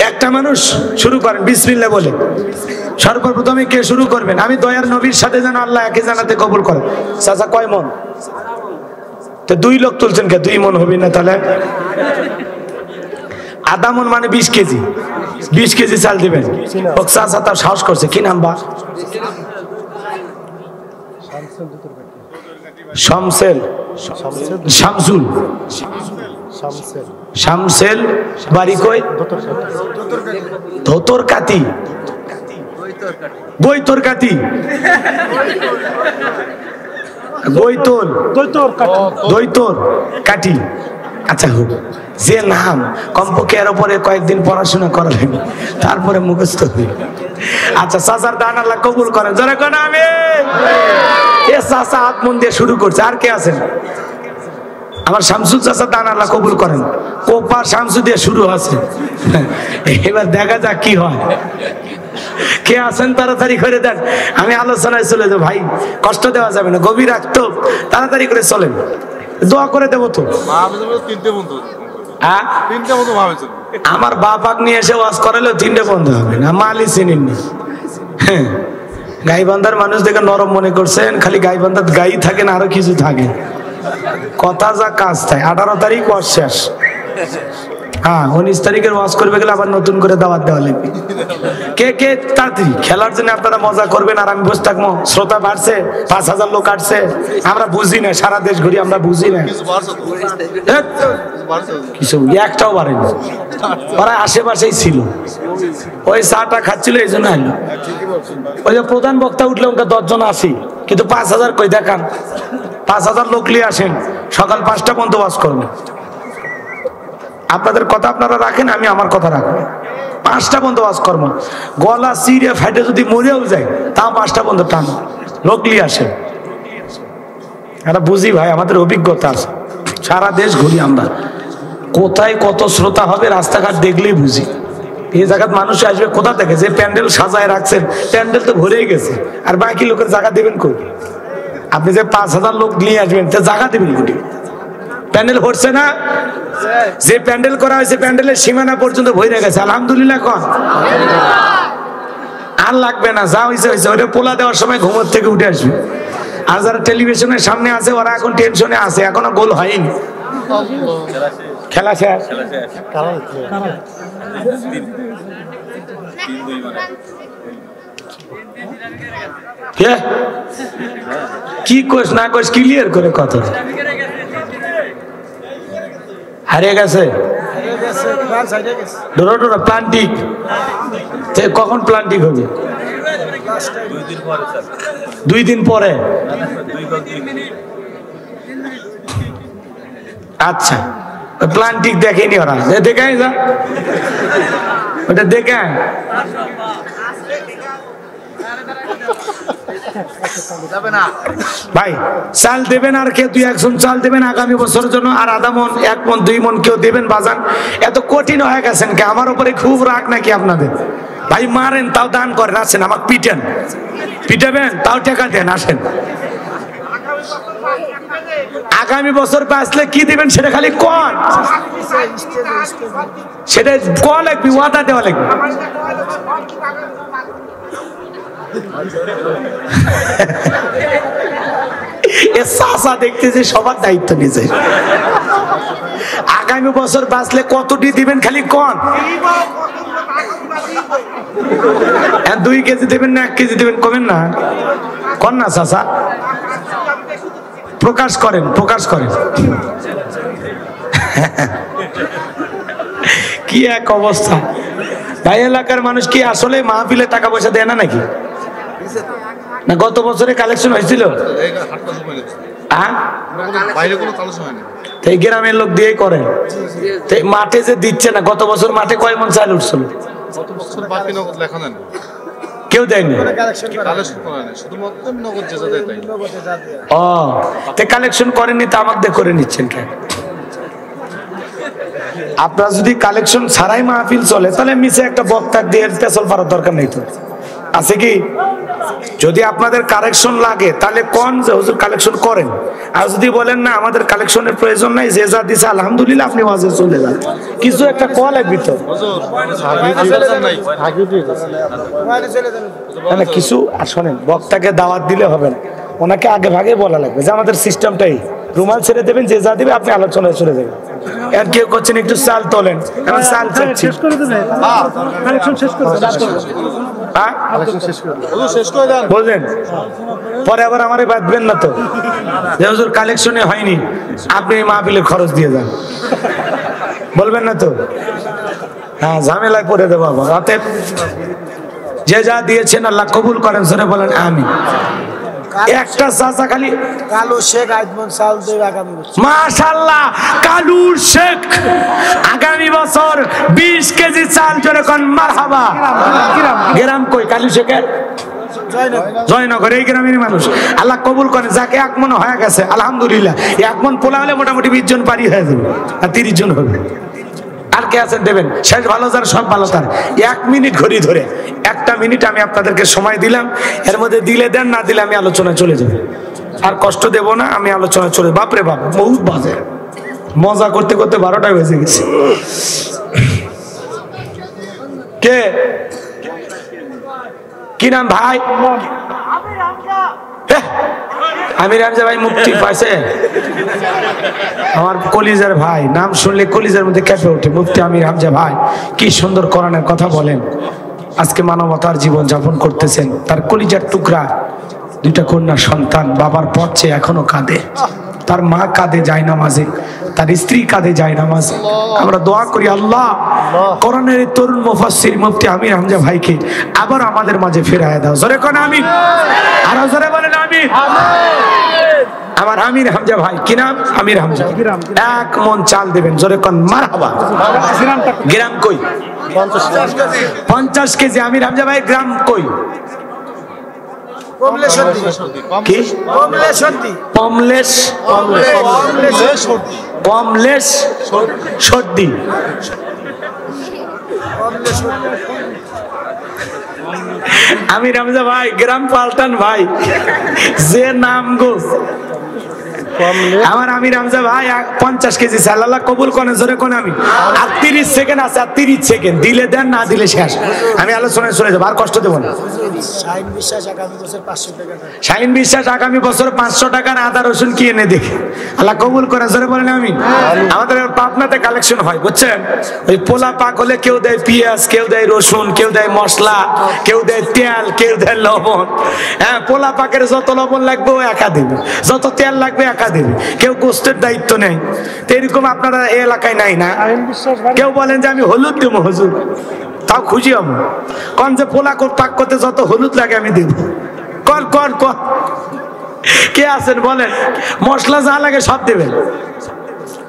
একটা মানুষ শুরু করেন বিসমিল্লাহ বলে। সর্বপ্রথমে কে শুরু করবেন? আমি দয়ার নবীর সাথে যেন আল্লাহ একই জান্নাতে কবুল করেন। চাচা কয় মন? তো 2 লোক তুলছেন কে? 2 মন হবে না তাহলে? আধা মন মানে 20 কেজি। 20 কেজি চাল দিবেন। ও চাচা তার সাহস করছে, কি নাম বা? শামসেল, শামসুল, শামসেল। বাড়ি কই? ধোতরকাতি, বৈতরকাতি, বৈতল, দৈতর কাটি। আচ্ছা হোক, যে নাম কমপক্ষে এর উপরে কয়েকদিন পড়াশোনা করালেন, তারপরে মুখস্থ হয়ে। আচ্ছা, চাচার দান আল্লাহ কবুল করেন, যারা কোন আমিন। এ চাচা হাত মন দিয়ে শুরু করছে। আর কে আছেন? আমার শামসুল চাচা, দান আল্লাহ কবুল করেন। কোপা শামসু দিয়ে শুরু আছে, এবার দেখা যাক কি হয়। কে আছেন তাড়াতাড়ি করে দেন, আমি আলোচনায় চলে যাবো। ভাই কষ্ট দেওয়া যাবে না, গভীর রাখতো, তাড়াতাড়ি করে চলেন। দোয়া করে দেবো তো। আমার বাপাক নিয়ে এসে ওয়াজ করালেও 3টে বন্ধ হবে না, মালই চিনেননি। হ্যাঁ, গাইবান্ধার মানুষ দেখে নরম মনে করছেন, খালি গাইবান্ধার গাই থাকে না, আরো কিছু থাকে। কথা যা কাজ তাই। 18 তারিখ ওয়াজ শেষ। হ্যাঁ 19 তারিখের ওয়াজ করবে গেলে আবার নতুন করে দাওয়াত দেওয়া লাগবে। কে কে তাড়াতাড়ি খেলার জন্য আপনারা মজা করবেন আর আমি বসে থাকবো। শ্রোতা বাড়ছে, 5000 লোক আসছে, আমরা বুঝি না, সারা দেশ ঘুরি আমরা বুঝি না। কিছু একটাও বাড়েনি, ওরা আশেপাশেই ছিল, ওই চাটা খাচ্ছিল এই জন্য আইলো। ওই যে প্রধান বক্তা উঠলে ওকে 10 জন আসি, কিন্তু 5000 কই দেখান? 5000 লোক নিয়ে আসেন, সকাল 5টা পর্যন্ত ওয়াজ করবেন। আপনাদের কথা আপনারা রাখেন, আমি আমার কথা রাখবো। 5টা পর্যন্ত ওয়াজ করবো, গলা চিরে ফাইটে যদি মরেও যায় তাও 5টা পর্যন্ত টান লোক নিয়ে আসেন। এটা বুঝি ভাই, আমাদের অভিজ্ঞতা আছে, সারা দেশ ঘুরি আমরা, কোথায় কত শ্রোতা হবে রাস্তাঘাট দেখলেই বুঝি। এই জায়গায় মানুষ আসবে কোথা থেকে? যে প্যান্ডেল সাজায় রাখছেন, প্যান্ডেল তো ভরেই গেছে, আর বাকি লোকের জায়গা দেবেন কই? আপনি যে 5000 লোক নিয়ে আসবেন তা জায়গা দেবেন কোটি? প্যান্ডেল ভরছে না? যে প্যান্ডেল করা হয়েছে প্যান্ডেলের সীমানা পর্যন্ত ভরে গেছে, আলহামদুলিল্লাহ কন। আর লাগবে না, যা হয়েছে হয়েছে। ওটা পোলা দেওয়ার সময় ঘুমোর থেকে উঠে আসবে। আর যারা টেলিভিশনের সামনে আছে ওরা এখন টেনশনে আছে, এখনো গোল হয়নি, খেলা শেষ। কি কোস না কোস ক্লিয়ার করে কথা। হারিয়ে গেছে প্লান্টিক, কখন প্লান্টিক হবে? 2 দিন পরে। আচ্ছা, প্লান্টিক দেখেনি ওরা, দেখাই যা ওটা দেখায়। ভাই চাল দেবেন, আর কেউ 2-1 চাল দেবেন আগামী বছরের জন্য, আর আধা মন 1 মন 2 মন কেউ দেবেন। বাজান এত কঠিন হয়ে গেছেন কে? আমার উপরে খুব রাগ নাকি আপনাদের? ভাই মারেন তাও দান করেন, আসেন আমাকে পিটেন, পিটাবেন তাও টাকা দেন, আসেন। আগামী বছর বাঁচলে কি দিবেন সেটা খালি কন, সেটা কন লাগবে, ওয়াদা দেওয়া লাগবে। দেখতেছে সবার দায়িত্ব নিজে। আগামী বছর বাঁচলে কতটি দিবেন খালি কন। 2 কেজি দেবেন না 1 কেজি দেবেন, কমেন না, কন না চাচা, প্রকাশ করেন, প্রকাশ করেন। কি এক অবস্থা ভাই! এলাকার মানুষ কি আসলে মাহফিলে টাকা পয়সা দেয় না নাকি? না গত বছরে কালেকশন হয়েছিল? গ্রামের লোক দিয়ে করে, মাঠে যে দিচ্ছে না। গত বছর মাঠে কয় মন চাল উঠছিল? কেউ দেয়নি। ও কালেকশন করেননি তা আমাকে করে নিচ্ছেন কেন? আপনারা যদি কালেকশন ছাড়াই মাহফিল চলে তাহলে মিছে একটা বক্তা দিয়ে পেছল পারার দরকার নেই তো, আছে কি? যদি আপনাদের কালেকশন লাগে তাহলে কোন যে হুজুর কালেকশন করেন, আর যদি বলেন না আমাদের কালেকশনের প্রয়োজন নাই, যে যা দিছে আলহামদুলিল্লাহ, আপনি ওয়াজে চলে যান। কিছু একটা কল লাগবে তো, কিছু। আর শোনেন, বক্তাকে দাওয়াত দিলে হবে না, ওনাকে আগে ভাগে বলা লাগবে যে আমাদের সিস্টেমটাই, রুমাল ছেড়ে দেবেন, যে যা দিবে আপনি আলোচনায় চলে যাবেন। আর কেউ করছেন একটু চাল তোলেন, এখন চাল চাচ্ছি, বুঝলেন? পরে আবার আমারে বাঁধবেন না তো, যে হুজুর কালেকশনে হয়নি, আপনি মাহফিলের খরচ দিয়ে যান, বলবেন না তো? হ্যাঁ, ঝামেলায় পড়ে দেবো আবার। অতএব যে যা দিয়েছেন আল্লাহ কবুল করেন, সরে বলেন আমিন। একটা চাচা খালি কালু শেখ আইডমন চাল দেবে আগামী বছর, মাশাআল্লাহ। কালু শেখ আগামী বছর 20 কেজি চাল, জোরে কোন মারহাবা। গ্রাম কই কালু শেখের? জয়নগর, এই গ্রামের মানুষ। আল্লাহ কবুল করেন, যাকে 1 মন হয়ে গেছে আলহামদুলিল্লাহ। 1 মন পোলা হলে মোটামুটি 20 জন পারি হয়ে যাবে, আর 30 জন হবে। আর কে আছেন দেবেন? শেষ ভালো যার সব ভালো তার। 1 মিনিট ঘড়ি ধরে, 1টা মিনিট আমি আপনাদেরকে সময় দিলাম, এর মধ্যে দিলে দেন, না দিলে আমি আলোচনায় চলে যাব। আর কষ্ট দেব না, আমি আলোচনায় চলে। বাপরে বাপ, বহুত বাজে, মজা করতে করতে 12টায় বেজে গেছে। কে কি নাম ভাই? আমির হামজা ভাই মুক্তি পাইছে, আমার কলিজার ভাই, নাম শুনলে কলিজার মধ্যে কেঁপে ওঠে। মুফতি আমির হামজা ভাই কি সুন্দর কোরআনের কথা বলেন। আজকে মানবতার জীবন যাপন করতেছেন। তার কলিজার টুকরা দুইটা কন্যা সন্তান, বাবার পর চেয়ে এখনো কাঁদে। তার মা কাঁদে যায় নামাজে, তার স্ত্রী কাঁদে যায় নামাজে। আমরা দোয়া করি আল্লাহ কোরআনের এই তরুণ মুফাসসির মুফতি আমির হামজা ভাইকে আবার আমাদের মাঝে ফেরায় দাও। জোরে কোন আমিন, আরো জোরে বলেন আমিন। আমার আমির হামজা ভাই, কি নাম? আমির হামজা। 1 মন চাল দেবেন, জোরে কোন মারহাবা। গ্রাম কই? 50 কেজি। আমির হামজা ভাই গ্রাম কই? কি? কমলেশ সর্দি। আমির হামজা ভাই গ্রাম পাল্টান ভাই, যে নাম গো। আমার আমির হামজা ভাই 50 কেজি চাল, আল্লাহ কবুল করেন, জোরে কোন আমি। আর 30 সেকেন্ড আছে, আর 30 সেকেন্ড দিলে দেন, না দিলে শেষ। আমি আলোচনায় চলে যাবো, আর কষ্ট দেবো না। শাহিন বিশ্বাস আগামী বছর 500 টাকার আদা রসুন কি এনে দেখে, আল্লাহ কবুল করে, জোরে বলেন আমিন। আমাদের পাবনাতে কালেকশন হয় বুঝছেন, ওই পোলা পাক হলে কেউ দেয় পেঁয়াজ, কেউ দেয় রসুন, কেউ দেয় মশলা, কেউ দেয় তেল, কেউ দেয় লবণ। হ্যাঁ, পোলা পাকের যত লবণ লাগবে ও একা দেবে, যত তেল লাগবে একা দেবে, কেউ গোস্তের দায়িত্ব নেই। তো এরকম আপনারা এই এলাকায় নাই না? কেউ বলেন যে আমি হলুদ দেবো, হুজুর তাও খুশি হবো। কোন যে পোলা পাক করতে যত হলুদ লাগে আমি দেব। কর কর কর, কে আছেন বলেন? মশলা যা লাগে সব দেবেন,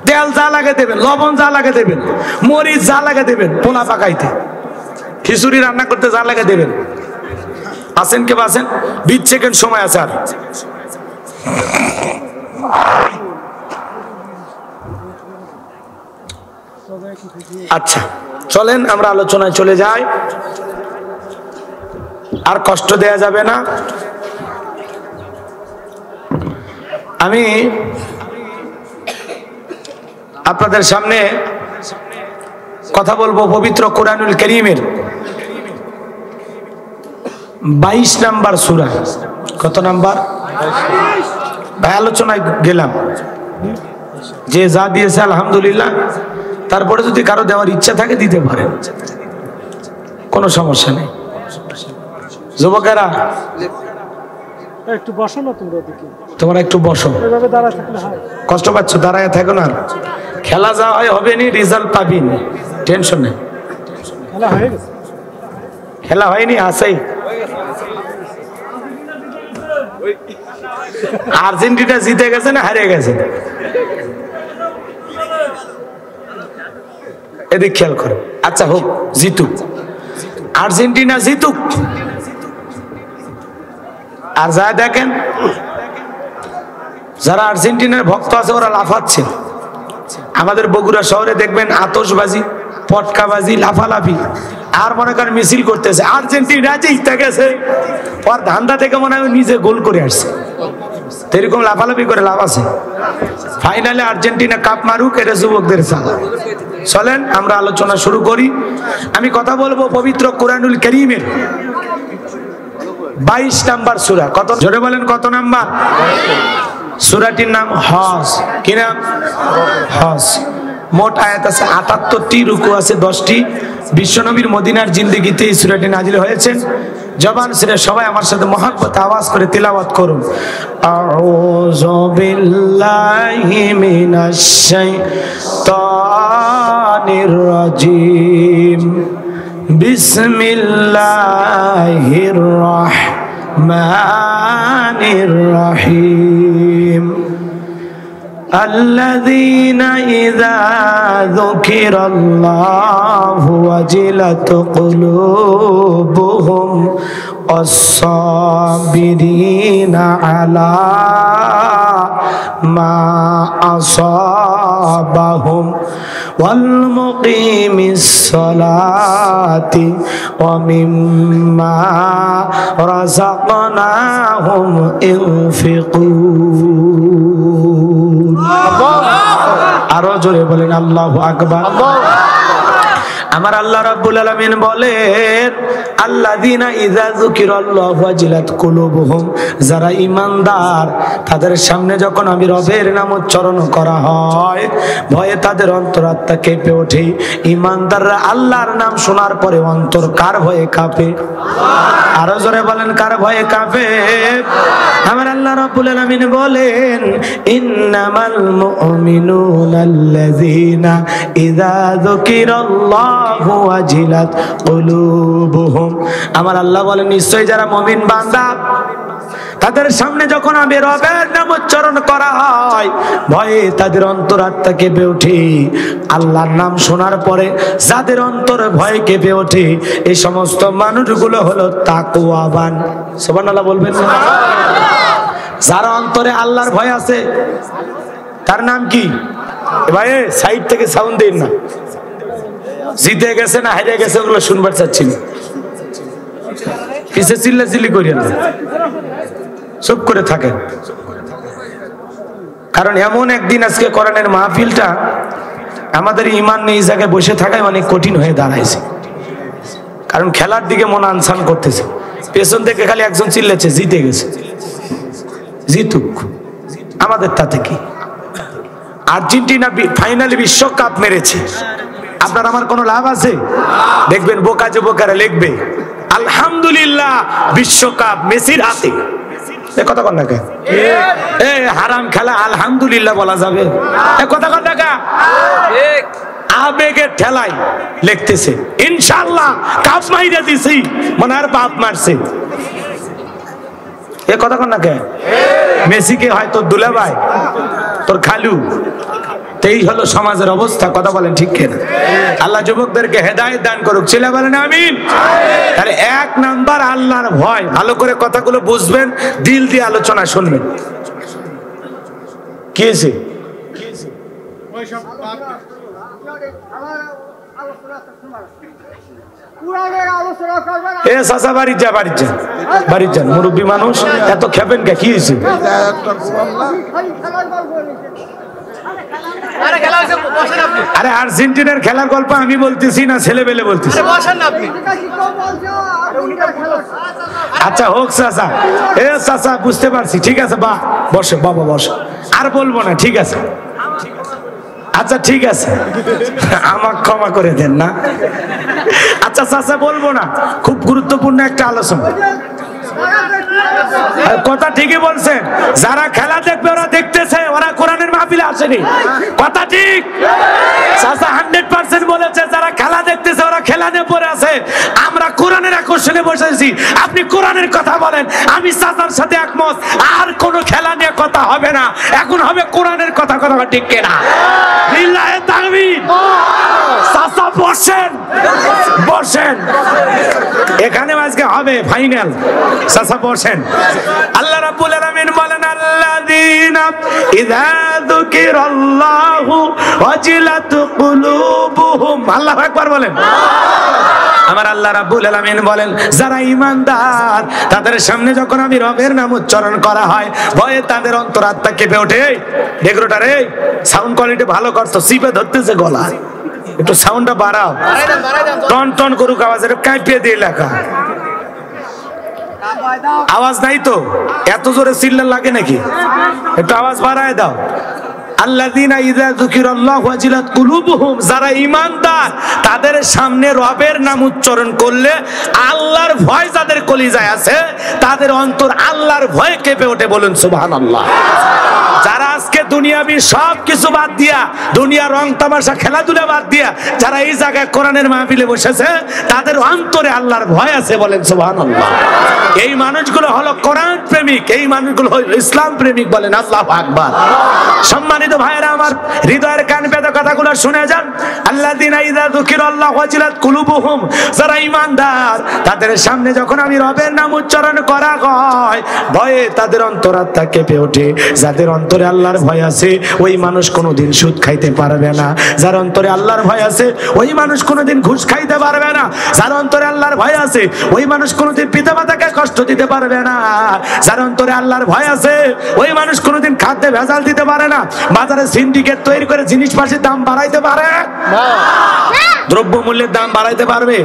তেল যা লাগে দেবেন, লবণ যা লাগে দেবেন, মরিচ যা লাগে দেবেন, পোলা পাকাইতে, খিচুড়ি রান্না করতে যা লাগে দেবেন। আছেন কে আছেন? 20 সেকেন্ড সময় আছে। আর আচ্ছা চলেন আমরা আলোচনায় চলে যাই, আর কষ্ট দেয়া যাবে না। আমি আপনাদের সামনে কথা বলবো পবিত্র কোরআনুল কারীমের 22 নাম্বার সূরা। কত নাম্বার? ভাই আলোচনায় গেলাম, যে যা দিয়েছে আলহামদুলিল্লাহ। তারপরে যদি কারো দেওয়ার ইচ্ছা থাকে দিতে পারেন, কোনো সমস্যা নেই। যুবকেরা একটু বসো না, তোমরা একটু বসো, কষ্ট পাচ্ছ, দাঁড়ায় থাকো না। খেলা যা হয় হবে নি, রেজাল্ট পাবি নি, টেনশন নেই। খেলা হয়নি, আছেই। আর্জেন্টিনা জিতে গেছে না হারিয়ে গেছে? এদিক খেয়াল করো। আচ্ছা হোক, জিতুক, আর্জেন্টিনা জিতুক। আর যা দেখেন যারা আর্জেন্টিনার ভক্ত আছে ওরা লাফাচ্ছে। আমাদের বগুড়া শহরে দেখবেন আতশবাজি, পটকাবাজি, লাফালাফি, আর মনে করেন মিছিল করতেছে। আর্জেন্টিনা জিতে গেছে, ওর ধান্দা থেকে মনে হয় নিজে গোল করে আসছে। এরকম লাফালাফি করে লাভ আছে? ফাইনালে আর্জেন্টিনা কাপ মারুক, এটা যুবকদের চালা। চলেন আমরা আলোচনা শুরু করি। আমি কথা বলবো পবিত্র কোরআনুল কারীমের 22 নাম্বার সূরা। কত জোরে বলেন, কত নাম্বার? সূরাটির নাম হজ। কি নাম? হজ। মোট আয়াত আছে 78টি, রুকু আছে 10টি। বিশ্বনবীর মদিনার জিন্দেগিতে এই সূরাটি নাজিল হয়েছে। জবান ছেড়ে সবাই আমার সাথে মহব্বতে আওয়াজ করে তিলাওয়াত করুন। আউযু বিল্লাহি মিনাশ শাইতানির রাজিম। বিসমিল্লাহির রাহমানির রহিম। الذين إذا ذكر الله وجلت قلوبهم والصابرين على ما أصابهم والمقيم الصلاة ومما رزقناهم ينفقون। আরো জোরে বলেন আল্লাহু আকবার। আমার আল্লাহ রাব্বুল আলামিন বলেন আল্লাযীনা ইযা যুকিরাল্লাহু ওয়াজিলাত কুলুবুহুম, যারা ঈমানদার তাদের সামনে যখন আমি রবের নাম উচ্চারণ করা হয় ভয়ে তাদের অন্তরাত্মা কেঁপে ওঠে। ঈমানদাররা আল্লাহর নাম শোনার পরে অন্তর কার ভয়ে কাঁপে? আরো জোরে বলেন, কার ভয়ে কাঁপে? আমার আল্লাহ রাব্বুল আলামিন বলেন ইন্নামাল মুমিনুনা আল্লাযীনা ইযা যুকিরাল্লাহু ওয়াজিলাত কুলুবুহুম। আমার আল্লাহ বলেন নিশ্চয়ই যারা মুমিন বান্দা তাদের সামনে যখন আমি রবের নাম উচ্চারণ করা হয় ভয়ে তাদের অন্তরাত্মা কেঁপে ওঠে। আল্লাহর নাম শোনার পরে যাদের অন্তরে ভয় কেঁপে ওঠে এই সমস্ত মানুষগুলো হলো তাকওয়াবান। সুবহানাল্লাহ বলবেন না? যারা অন্তরে আল্লাহর ভয় আছে তার নাম কি? ভাই সাইড থেকে সাউন্ড দিন না, জিতে গেছে না হেরে গেছে ওগুলো শুনবার চাচ্ছি না, পিছে চিল্লাচিল্লি করিয়েন না, চুপ করে থাকেন। কারণ এমন একদিন আজকে কোরআনের মাহফিলটা আমাদের ঈমান নিয়ে এই জায়গায় বসে থাকায় অনেক কঠিন হয়ে দাঁড়াইছে। কারণ খেলার দিকে মন আনসান করতেছে, পেছন থেকে খালি একজন চিল্লেছে জিতে গেছে, জিতুক, আমাদের তাতে কি? আর্জেন্টিনা ফাইনালে বিশ্বকাপ মেরেছে, আপনার আমার কোনো লাভ আছে? দেখবেন বোকা যে বোকারা লিখবে আলহামদুলিল্লাহ বিশ্বকাপ মেসির হাতে। কথা কন না, হারাম খেলা আলহামদুলিল্লাহ বলা যাবে? কথা কন না, আবেগের ঠেলায় লিখতেছে ইনশাআল্লাহ কাপ মাইরা দিছি, মনে আর বাপ মারছে। এ কথা কন না কে? মেসিকে হয় তোর দুলাভাই, তোর খালু। এই হলো সমাজের অবস্থা। কথা বলেন ঠিক কিনা? আল্লাহ যুবকদেরকে হেদায়েত দান করুক, ছেলে বলেন আমিন। তাহলে এক নাম্বার আল্লাহর ভয়। ভালো করে কথাগুলো বুঝবেন, দিল দিয়ে আলোচনা শুনবেন। কি হয়েছে? এ চাচা বাড়ি যা, বাড়ি যা, বাড়ি যান, মুরব্বী মানুষ এত খেপেন কে? কি হয়েছে? আরে আর্জেন্টিনার খেলার গল্প আমি বলতেছি না, ছেলেবেলে বলতেছি। আচ্ছা হোক চাচা, এ চাচা বুঝতে পারছি, ঠিক আছে, বা বসে বাবা বসে, আর বলবো না, ঠিক আছে। আচ্ছা ঠিক আছে, আমাকে ক্ষমা করে দেন না। আচ্ছা চাচা বলবো না, খুব গুরুত্বপূর্ণ একটা আলোচনা। কথা ঠিকই বলছেন, যারা খেলা দেখবে ওরা দেখতেছে, ওরা কোরআনের মাহফিলে আসেনি। কথা ঠিক, চাচা 100% বলেছে। যারা খেলা দেখতেছে ওরা খেলা নিয়ে পড়ে আছে, আমরা কোরআনের আকর্ষণে বসেছি। আপনি কোরআনের কথা বলেন, আমি চাচার সাথে একমত। আর কোনো খেলা নিয়ে কথা হবে না, এখন হবে কোরআনের কথা। কথা ঠিক কিনা? লিল্লাহি তাকবীর। চাচা বসেন, বসেন, এখানে আজকে হবে ফাইনাল। চাচা বসেন। আল্লাহ রাব্বুল আলামিন বলেন আল্লাযীনা ইযা যুকিরাল্লাহু ওয়াজিলাত কুলুবুহুম। আল্লাহু আকবার বলেন। আমার আল্লাহ রাব্বুল আলামিন বলেন যারা ঈমানদার তাদের সামনে যখন আমি রবের নাম উচ্চারণ করা হয় ভয়ে তাদের অন্তরাত্মা কেঁপে ওঠে। ডেকোরেটর রে সাউন্ড কোয়ালিটি ভালো করছো, চিপে ধরতেছে গলা, একটু সাউন্ডটা বাড়াও, টন টন করুক আওয়াজ, একটু কাঁপিয়ে দিয়ে লেখা। আওয়াজ নাই তো, এত জোরে চিল্লা লাগে নাকি? একটু আওয়াজ বাড়ায় দাও। আল্লাযীনা ইযা যুকিরাল্লাহু ওয়াজিলাত কুলুবুহুম, যারা ঈমানদার তাদের সামনে রবের নাম উচ্চারণ করলে আল্লাহর ভয় যাদের কলিজায় আছে তাদের অন্তর আল্লাহর ভয়ে কেঁপে ওঠে। বলুন সুবহানাল্লাহ। যারা আজকে দুনিয়াবি সব কিছু বাদ দিয়া, দুনিয়া রং তামাশা খেলাধুলা বাদ দিয়া যারা এই জায়গায় কোরআনের মাহফিলে বসেছে তাদের অন্তরে আল্লাহর ভয় আছে। বলেন সুবহানাল্লাহ। এই মানুষগুলো হলো কোরআন প্রেমিক, এই মানুষগুলো হলো ইসলাম প্রেমিক। বলেন আল্লাহু আকবার। সম্মানিত ভাইরা আমার, হৃদয়ের কান পেতে কথাগুলো শুনে যান। আল্লাযীনা ইযা যুকিরাল্লাহু ওয়াজিলাত কুলুবুহুম, যারা ঈমানদার তাদের সামনে যখন আমি রবের নাম উচ্চারণ করা হয় ভয়ে তাদের অন্তরাত্মা কেঁপে ওঠে। যাদের অন্তরে আল্লাহর ভয় আছে ওই মানুষ কোনোদিন সুদ খাইতে পারবে না। যার অন্তরে আল্লাহর ভয় আছে ওই মানুষ কোনোদিন ঘুষ খাইতে পারবে না। যার অন্তরে আল্লাহর ভয় আছে ওই মানুষ কোনোদিন পিতামাতাকে কষ্ট দিতে পারবে না। যার অন্তরে আল্লাহর ভয় আছে ওই মানুষ কোনোদিন খাদ্যে ভেজাল দিতে পারে না। বাজারে সিন্ডিকেট তৈরি করে জিনিসপাতির দাম বাড়াইতে পারে না। দ্রব্যমূল্যের দাম বাড়াইতে পারবে?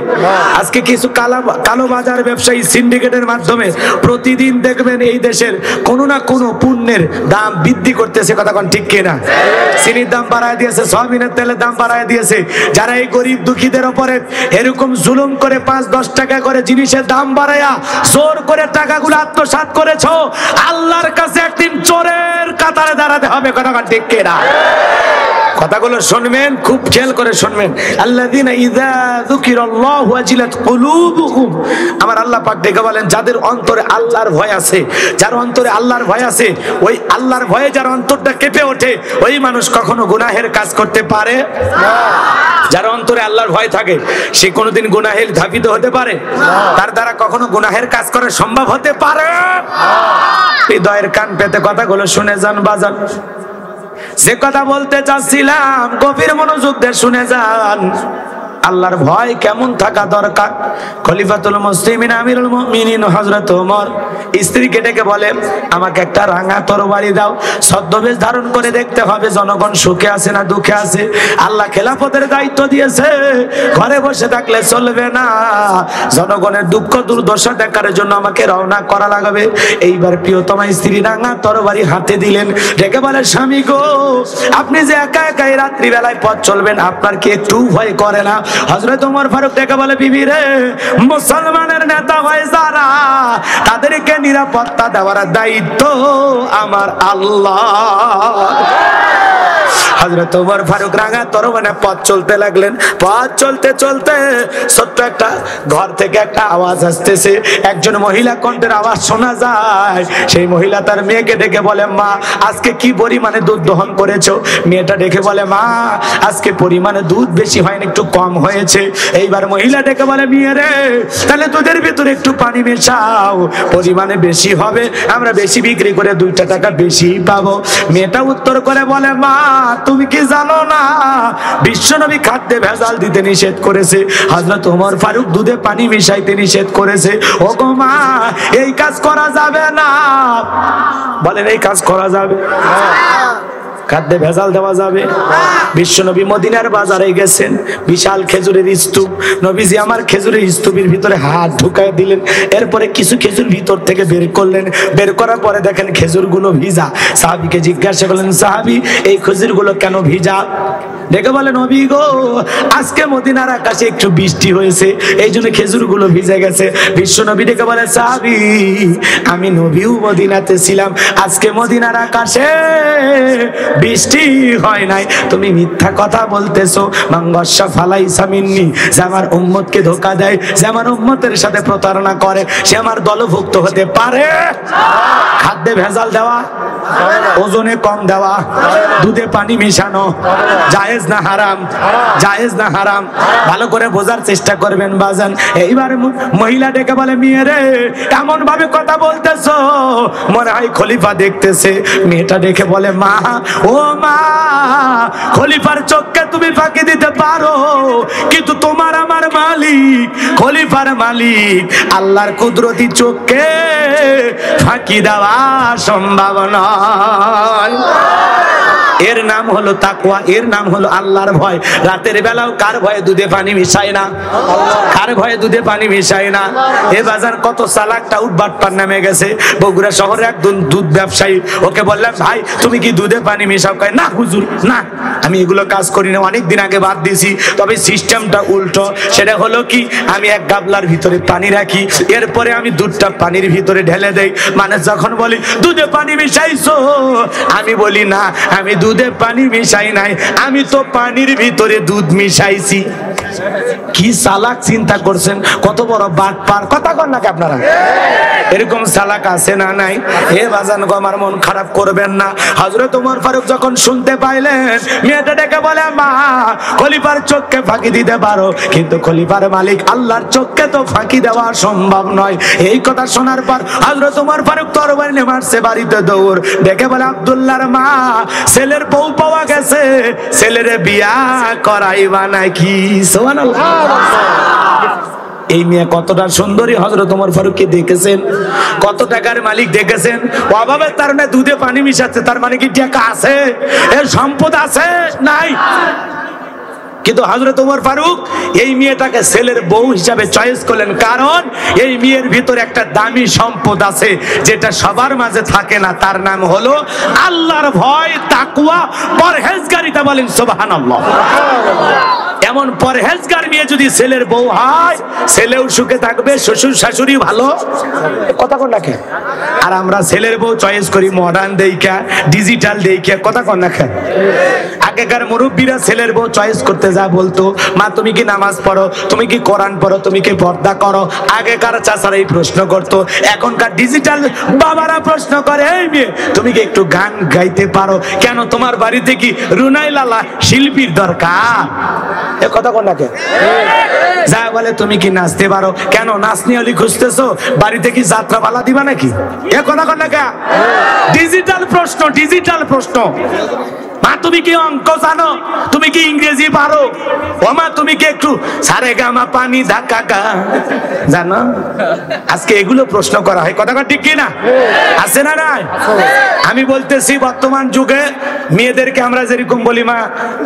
আজকে কিছু কালো বাজার ব্যবসায়ী সিন্ডিকেটের মাধ্যমে প্রতিদিন দেখবেন এই দেশের কোনো না কোনো পণ্যের দাম বৃদ্ধি করতেছে, কথা কোন ঠিক কিনা? চিনির দাম বাড়ায় দিয়েছে, সয়াবিনের তেলের দাম বাড়ায় দিয়েছে। যারা এই গরিব দুঃখীদের উপরে এরকম জুলুম করে 5-10 টাকা করে জিনিসের দাম বাড়ায়া জোর করে টাকাগুলো আত্মসাৎ করেছো, আল্লাহর কাছে একদিন চোরের কাতারে দাঁড়াতে হবে, কথা কোন ঠিক কিনা? কথাগুলো শুনবেন, খুব খেয়াল করে শুনবেন। আল্লাযীনা ইযা যুকিরাল্লাহু ওয়াজিলাত কুলুবুহুম, আমার আল্লাহ পাক ডেকে বলেন যাদের অন্তরে আল্লাহর ভয় আছে, যার অন্তরে আল্লাহর ভয় আছে, ওই আল্লাহর ভয়ে যার অন্তরটা কেঁপে ওঠে, ওই মানুষ কখনো গুনাহের কাজ করতে পারে না। যার অন্তরে আল্লাহর ভয় থাকে সে কোনোদিন গুনাহের ধাবিত হতে পারে? তার দ্বারা কখনো গুনাহের কাজ করা সম্ভব হতে পারে? হৃদয়ের কান পেতে কথাগুলো শুনে যান বাজান। যে কথা বলতে চাচ্ছিলাম গভীর মনোযোগ দিয়ে শুনে যান। আল্লাহর ভয় কেমন থাকা দরকার? খলিফাতুল মুসলিমিন আমিরুল মুমিনিন হযরত ওমর স্ত্রীকে ডেকে বলে, আমাকে একটা রাঙা তরবারি দাও, ছদ্মবেশ ধারণ করে দেখতে হবে জনগণ সুখে আছে না দুঃখে আছে। আল্লাহ খেলাফতের দায়িত্ব দিয়েছে, ঘরে বসে থাকলে চলবে না, জনগণের দুঃখ দুর্দশা দেখার জন্য আমাকে রওনা করা লাগবে। এইবার প্রিয়তমা স্ত্রী রাঙা তরবারি হাতে দিলেন, ডেকে বলে, স্বামী গো, আপনি যে একা একা এই রাত্রিবেলায় পথ চলবেন, আপনার কি একটু ভয় করে না? হযরত ওমর ফারুক ডেকে বলে, বিবি রে, মুসলমানের নেতা হয় যারা, তাদেরকে নিরাপত্তা দেওয়ার দায়িত্ব আমার আল্লাহ। হযরত ওমর ফারুক রাঙা তরবারি পথ চলতে লাগলেন। পথ চলতে চলতে ছোট্ট একটা ঘর থেকে একটা আওয়াজ আসতেছে, একজন মহিলা কণ্ঠের আওয়াজ শোনা যায়। সেই মহিলা তার মেয়েকে ডেকে বলে, মা আজকে কি পরিমাণে দুধ দহন করেছো? মেয়েটা ডেকে বলে, মা আজকে পরিমাণে দুধ বেশি হয়নি, একটু কম হয়েছে। এইবার মহিলা ডেকে বলে, মেয়ে রে, তাহলে দুধের ভিতরে একটু পানি মেশাও, পরিমাণে বেশি হবে, আমরা বেশি বিক্রি করে 2 টাকা বেশি পাবো। মেয়েটা উত্তর করে বলে, মা তুমি কি জানো না বিশ্বনবী খাদ্যে ভেজাল দিতে নিষেধ করেছে, হযরত ওমর ফারুক দুধে পানি মিশাইতে নিষেধ করেছে। ও গো মা, এই কাজ করা যাবে না। বলেন এই কাজ করা যাবে? খাদ্যে ভেজাল দেওয়া যাবে? বিশ্বনবী মদিনার বাজারে গেছেন, বিশাল খেজুরের স্তূপ, নবীজি আমার খেজুরের স্তূপের ভিতরে হাত ঢুকায় দিলেন, এরপরে কিছু খেজুর ভিতর থেকে বের করলেন, বের করার পরে দেখেন খেজুরগুলো ভিজা। সাহাবীকে জিজ্ঞাসা করলেন, সাহাবী এই খেজুরগুলো কেন ভিজা? ডেকে বলে, নবী গো, আজকে মদিনার আকাশে একটু বৃষ্টি হয়েছে, এই জন্য খেজুরগুলো ভিজে গেছে। বিশ্বনবী ডেকে বলে, সাহাবী আমি নবীও মদিনাতে ছিলাম, আজকে মদিনার আকাশে বৃষ্টি হয় নাই, তুমি মিথ্যা কথা বলতেছো। মাঙ্গসা ফালাইসা মিন্নি, যে আমার উম্মতকে ধোঁকা দেয়, যে আমার উম্মতের সাথে প্রতারণা করে, সে আমার দলভুক্ত হতে পারে? খাদ্যে ভেজাল দেওয়া, ওজনে কম দেওয়া, দুধে পানি মিশানো জায়েজ না হারাম? জায়েজ না হারাম? ভালো করে বোঝার চেষ্টা করবেন বাজান। এইবার মহিলা ডেকে বলে, মেয়ে রে, এমন ভাবে কথা বলতেছো মনে হয় খলিফা দেখতেছে। মেয়েটা ডেকে বলে, মা, ও মা, খলিফার চোখকে তুমি ফাঁকি দিতে পারো, কিন্তু তোমার আমার মালিক, খলিফার মালিক আল্লাহর কুদরতি চোখকে ফাঁকি দেওয়া সম্ভব নয়। এর নাম হলো তাকওয়া, এর নাম হলো আল্লাহর ভয়। রাতের বেলাও কার ভয়ে দুধে পানি মিশায় না? কার ভয়ে দুধে পানি মিশায় না? এ বাজার কত চালাকটা উঠবাটপার নামে গেছে। বগুড়া শহরে একজন দুধ ব্যবসায়ী, ওকে বললাম, ভাই তুমি কি দুধে পানি মিশাও? কয়, না হুজুর, না, আমি এগুলো কাজ করি না, অনেকদিন আগে বাদ দিয়েছি। তবে সিস্টেমটা উল্টো। সেটা হলো কি, আমি এক গাবলার ভিতরে পানি রাখি, এরপরে আমি দুধটা পানির ভিতরে ঢেলে দেই। মানে যখন বলি দুধে পানি মিশাইছো, আমি বলি না, আমি দুধে পানি মিশাই নাই, আমি তো পানির ভিতরে দুধ মিশাইছি। কি চালাক চিন্তা করছেন, কত বড় বাটপার। কথা কন নাকি আপনারা? এরকম চালাক আছে না নাই? হে বাজান গো, আমার মন খারাপ করবেন না। হযরত ওমর ফারুক যখন শুনতে পাইলেন, মেয়েটা ডেকে বলে, মা, খলিফার চোখকে ফাঁকি দিতে পারো, কিন্তু খলিফার মালিক আল্লাহর চোখকে তো ফাঁকি দেওয়া সম্ভব নয়। এই কথা শোনার পর হযরত ওমর ফারুক তরবারি নিয়ে মারছে বাড়িতে দৌড়। ডেকে বলে, আব্দুল্লাহর মা, ছেলের বউ পাওয়া গেছে, ছেলেরে বিয়া করাইবা নাকি? সুবহানাল্লাহ। এই মেয়ে কতটা সুন্দরী হযরত ওমর ফারুককে দেখেছেন, কত টাকার মালিক দেখেছেন। অভাবের কারণে দুধে পানি মিশাচ্ছে, তার মানে কি টাকা আছে, এর সম্পদ আছে? নাই। কিন্তু হযরত ওমর ফারুক এই মেয়েটাকে ছেলের বউ হিসাবে চয়েস করলেন, কারণ এই মেয়ের ভিতরে একটা দামি সম্পদ আছে যেটা সবার মাঝে থাকে না, তার নাম হলো আল্লাহর ভয়, তাকওয়া, পরহেজগারিতা। বলেন সুবহানাল্লাহ। এমন পরহেজগার মেয়ে যদি ছেলের বউ হয়, ছেলেও সুখে থাকবে, শ্বশুর শাশুড়ি ভালো, কথা কোন না কেন? আর আমরা ছেলের বউ চয়েস করি মডার্ন দেইখা, ডিজিটাল দেইখা, কথা কোন না কেন? আগেকার মুরব্বীরা ছেলের বউ চয়েস করতে যা বলতো, মা তুমি কি নামাজ পড়ো, তুমি কি কোরআন পড়ো, তুমি কি পর্দা করো, আগেকার চাচারা এই প্রশ্ন করতো। এখনকার ডিজিটাল বাবারা প্রশ্ন করে, এই মেয়ে তুমি কি একটু গান গাইতে পারো, কেন তোমার বাড়িতে কি রুনাই লালা শিল্পীর দরকার? এ কথা কোন না কেন? যা বলে তুমি কি নাচতে পারো, কেন নাচনি অলি খুঁজতেছো, বাড়িতে কি যাত্রা পালা দিবা নাকি? এ কথা কোন না কেন? ডিজিটাল প্রশ্ন, ডিজিটাল প্রশ্ন। মা তুমি কি অঙ্ক জানো, তুমি কি ইংরেজি পারো, ও মা তুমি কি একটু সারে গামা পানি ধাক্কা গা জানো? আজকে এগুলো প্রশ্ন করা হয়, কথা ঠিক কি না? আছে না নাই? আমি বলতেছি বর্তমান যুগে মেয়েদেরকে আমরা যেরকম বলি, মা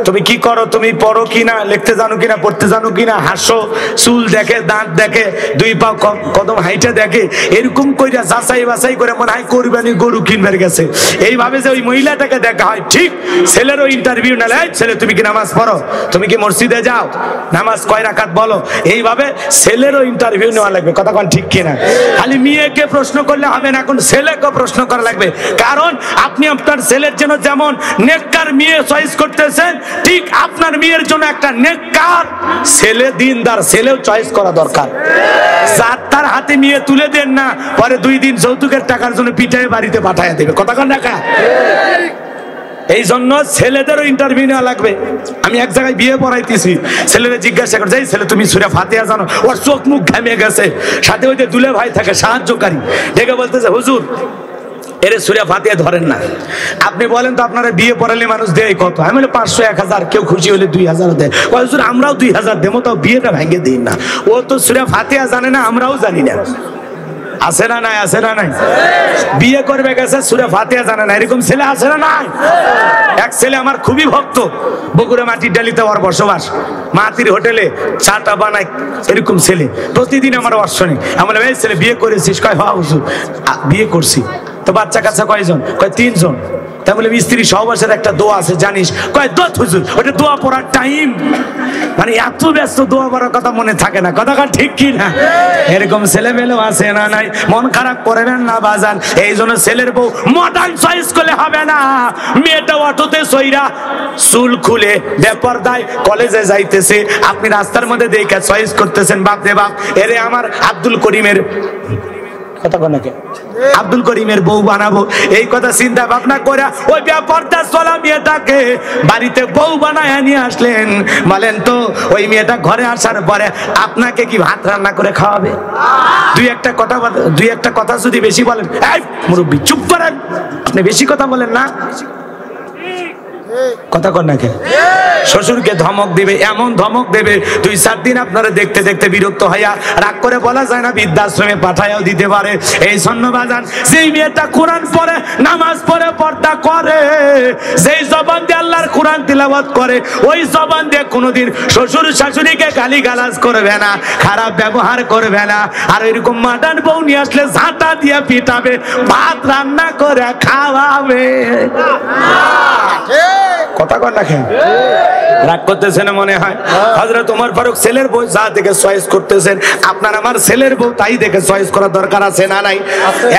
তুমি কি করো, তুমি পড়ো কিনা, লিখতে জানো কিনা, পড়তে জানো কিনা, হাসো, চুল দেখে, দাঁত দেখে, দুই পা কদম হাইটে দেখে, এরকম কইরা যাচাই বাছাই করে মনে হয় কোরবানি গরু কিনবার গেছে, এইভাবে যে ওই মহিলাটাকে দেখা হয়। ঠিক ছেলেরও ইন্টারভিউ না, ছেলে তুমি কি নামাজ পড়ো, তুমি কি মসজিদে যাও, নামাজ কয় রাকাত বলো, এইভাবে ছেলেরও ইন্টারভিউ নেওয়া লাগবে, কথা কোন ঠিক কিনা? খালি মেয়েকে প্রশ্ন করলে হবে না, এখন ছেলেকে প্রশ্ন করা লাগবে, কারণ আপনি আপনার ছেলের জন্য যেমন নেককার মেয়ে চয়েস করতেছেন, ঠিক আপনার মেয়ের জন্য একটা নেককার ছেলে, দিনদার ছেলেও চয়েস করা দরকার। যার তার হাতে মেয়ে তুলে দেন না, পরে 2 দিন যৌতুকের টাকার জন্য পিটায় বাড়িতে পাঠায় দেবে, কথা কোন টাকা? এই জন্য ছেলেদেরও ইন্টারভিউ নেওয়া লাগবে। আমি এক জায়গায় বিয়ে পড়াইতেছি, ছেলেরা জিজ্ঞাসা করে, যাই ছেলে তুমি সূরা ফাতিহা জানো? ওর চোখ মুখ ঘামে গেছে, সাথে ওই যে দুলে ভাই থাকে সাহায্যকারী, ডেকে বলতেছে, হুজুর এর সূরা ফাতিহা ধরেন না, আপনি বলেন তো আপনারা বিয়ে পড়ালে মানুষ দেয় কত? আমি বলি 500, 1000, কেউ খুশি হলে 2000 দেয়। হুজুর আমরাও 2000 দেবো, তাও বিয়েটা ভেঙে দিই না। ও তো সূরা ফাতিহা জানে না, আমরাও জানি না। আছে না নাই? আছে না নাই? বিয়ে করবে গেছে, সূরা ফাতিহা জানে না, এরকম ছেলে আছে না নাই? এক ছেলে আমার খুবই ভক্ত, বগুড়া মাটির ডালিতে ওর বসবাস, মাটির হোটেলে চাটা বানায়, এরকম ছেলে প্রতিদিন আমার ওয়াজ শুনি। আমরা এই ছেলে বিয়ে করেছিস? কয় হ্যাঁ হুজুর বিয়ে করছি। তো বাচ্চা কাচ্চা কয়জন? কয় 3 জন। তাই বলে স্ত্রী সহবাসের একটা দোয়া আছে জানিস? কয় দোয়া হুজুর, ওটা দোয়া পড়ার টাইম, মানে এত ব্যস্ত দোয়া পড়ার কথা মনে থাকে না, কথা ঠিক কি না? এরকম ছেলে মেলেও আছে না নাই? মন খারাপ করবেন না বাজান, এই জন্য ছেলের বউ মডার্ন চয়েস করলে হবে না। মেয়েটা অটোতে সইরা চুল খুলে বেপরদায় কলেজে যাইতেছে, আপনি রাস্তার মধ্যে দেখে চয়েস করতেছেন, বাপ রে বাপ, এরে আমার আব্দুল করিমের কথা কোন নাকি, আব্দুল করিমের বউ বানাবো, এই কথা চিন্তা ভাবনা করে ওই ব্যাপারটা চলা মেয়েটাকে বাড়িতে বউ বানায় নিয়ে আসলেন। বলেন তো ওই মেয়েটা ঘরে আসার পরে আপনাকে কি ভাত রান্না করে খাওয়াবে? দুই একটা কথা যদি বেশি বলেন, এই মুরব্বি চুপ করেন, আপনি বেশি কথা বলেন না, কথা কর না কেন? শ্বশুরকে ধমক দিবে, এমন ধমক দেবে 2-4 দিন আপনারা দেখতে দেখতে বিরক্ত হইয়া রাগ করে বলা যায় না, বৃদ্ধাশ্রমে পাঠাইয়াও দিতে পারে। এই সন্ন্যবাজান, যেই মেয়েটা কোরআন পড়ে, নামাজ পড়ে, পর্দা করে, যেই জবান দিয়ে আল্লাহর কোরআন তিলাওয়াত করে, ওই জবান দিয়ে কোনোদিন শ্বশুর শাশুড়িকে গালিগালাজ করবে না, খারাপ ব্যবহার করবে না। আর এরকম মডার্ন বউ নিয়ে আসলে ঝাঁটা দিয়ে পিটাবে, ভাত রান্না করে খাওয়াবে, কথা কর না কেন? রাগ করতেছেন মনে হয়? হযরত ওমর ফারুক ছেলের বউ যা দেখে চয়েস করতেছেন, আপনার আমার ছেলের বউ তাই দেখে চয়েস করার দরকার আছে না নাই?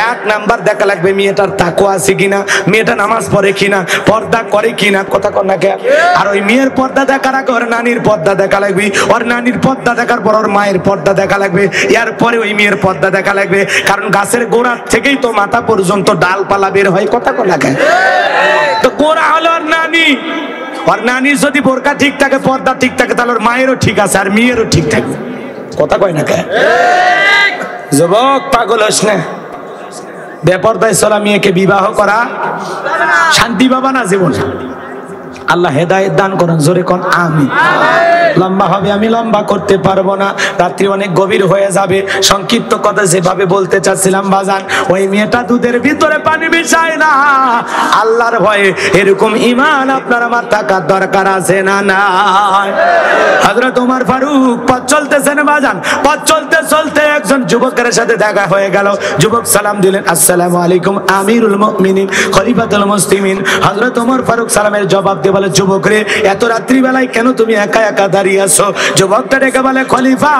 1 নাম্বার দেখা লাগবে মেয়েটার তাকওয়া আছে কিনা, মেয়েটা নামাজ পড়ে কিনা, পর্দা করে কিনা, কথা কর না কেন? আর ওই মেয়ের পর্দা দেখার আগে ওর নানির পর্দা দেখা লাগবে, ওর নানির পর্দা দেখার পর ওর মায়ের পর্দা দেখা লাগবে, এরপরে ওই মেয়ের পর্দা দেখা লাগবে, কারণ গাছের গোড়া থেকেই তো মাথা পর্যন্ত ডালপালা বের হয়, কথা কর না কেন? তো গোড়া হলো ওর নানি, আর নানির যদি বোরকা ঠিক থাকে, পর্দা ঠিক থাকে, তাহলে ওর মায়েরও ঠিক আছে আর মেয়েরও ঠিক থাকে, কথা কয় না কেন? যুবক পাগল হোস না, বেপরদায় চলা মেয়েকে বিবাহ করা শান্তি পাবা না জীবন। আল্লাহ হেদায়েত দান করেন, জোরে কোন আমিন। লম্বা হবে, আমি লম্বা করতে পারবো না, রাত্রি অনেক গভীর হয়ে যাবে। সংক্ষিপ্ত কথা যেভাবে বলতে চাচ্ছিলাম বাজান, ওই মেয়েটা দুধের ভিতরে পানি মিশায় না, আল্লাহর ভয়ে এরকম ঈমান আপনার আমার থাকার দরকার আছে না নাই? হযরত ওমর ফারুক পথ চলতেছেন বাজান, পথ চলতে চলতে একজন যুবকের সাথে দেখা হয়ে গেল। যুবক সালাম দিলেন, আসসালামু আলাইকুম আমিরুল মুমিনিন খলিফাতুল মুসলিমিন। হযরত ওমর ফারুক সালামের জবাব দিয়ে বলে, যুবক রে, এত রাত্রি বেলায় কেন তুমি একা একা দাঁড়িয়ে আছো? যুবকটা ডেকে বলে, খলিফা,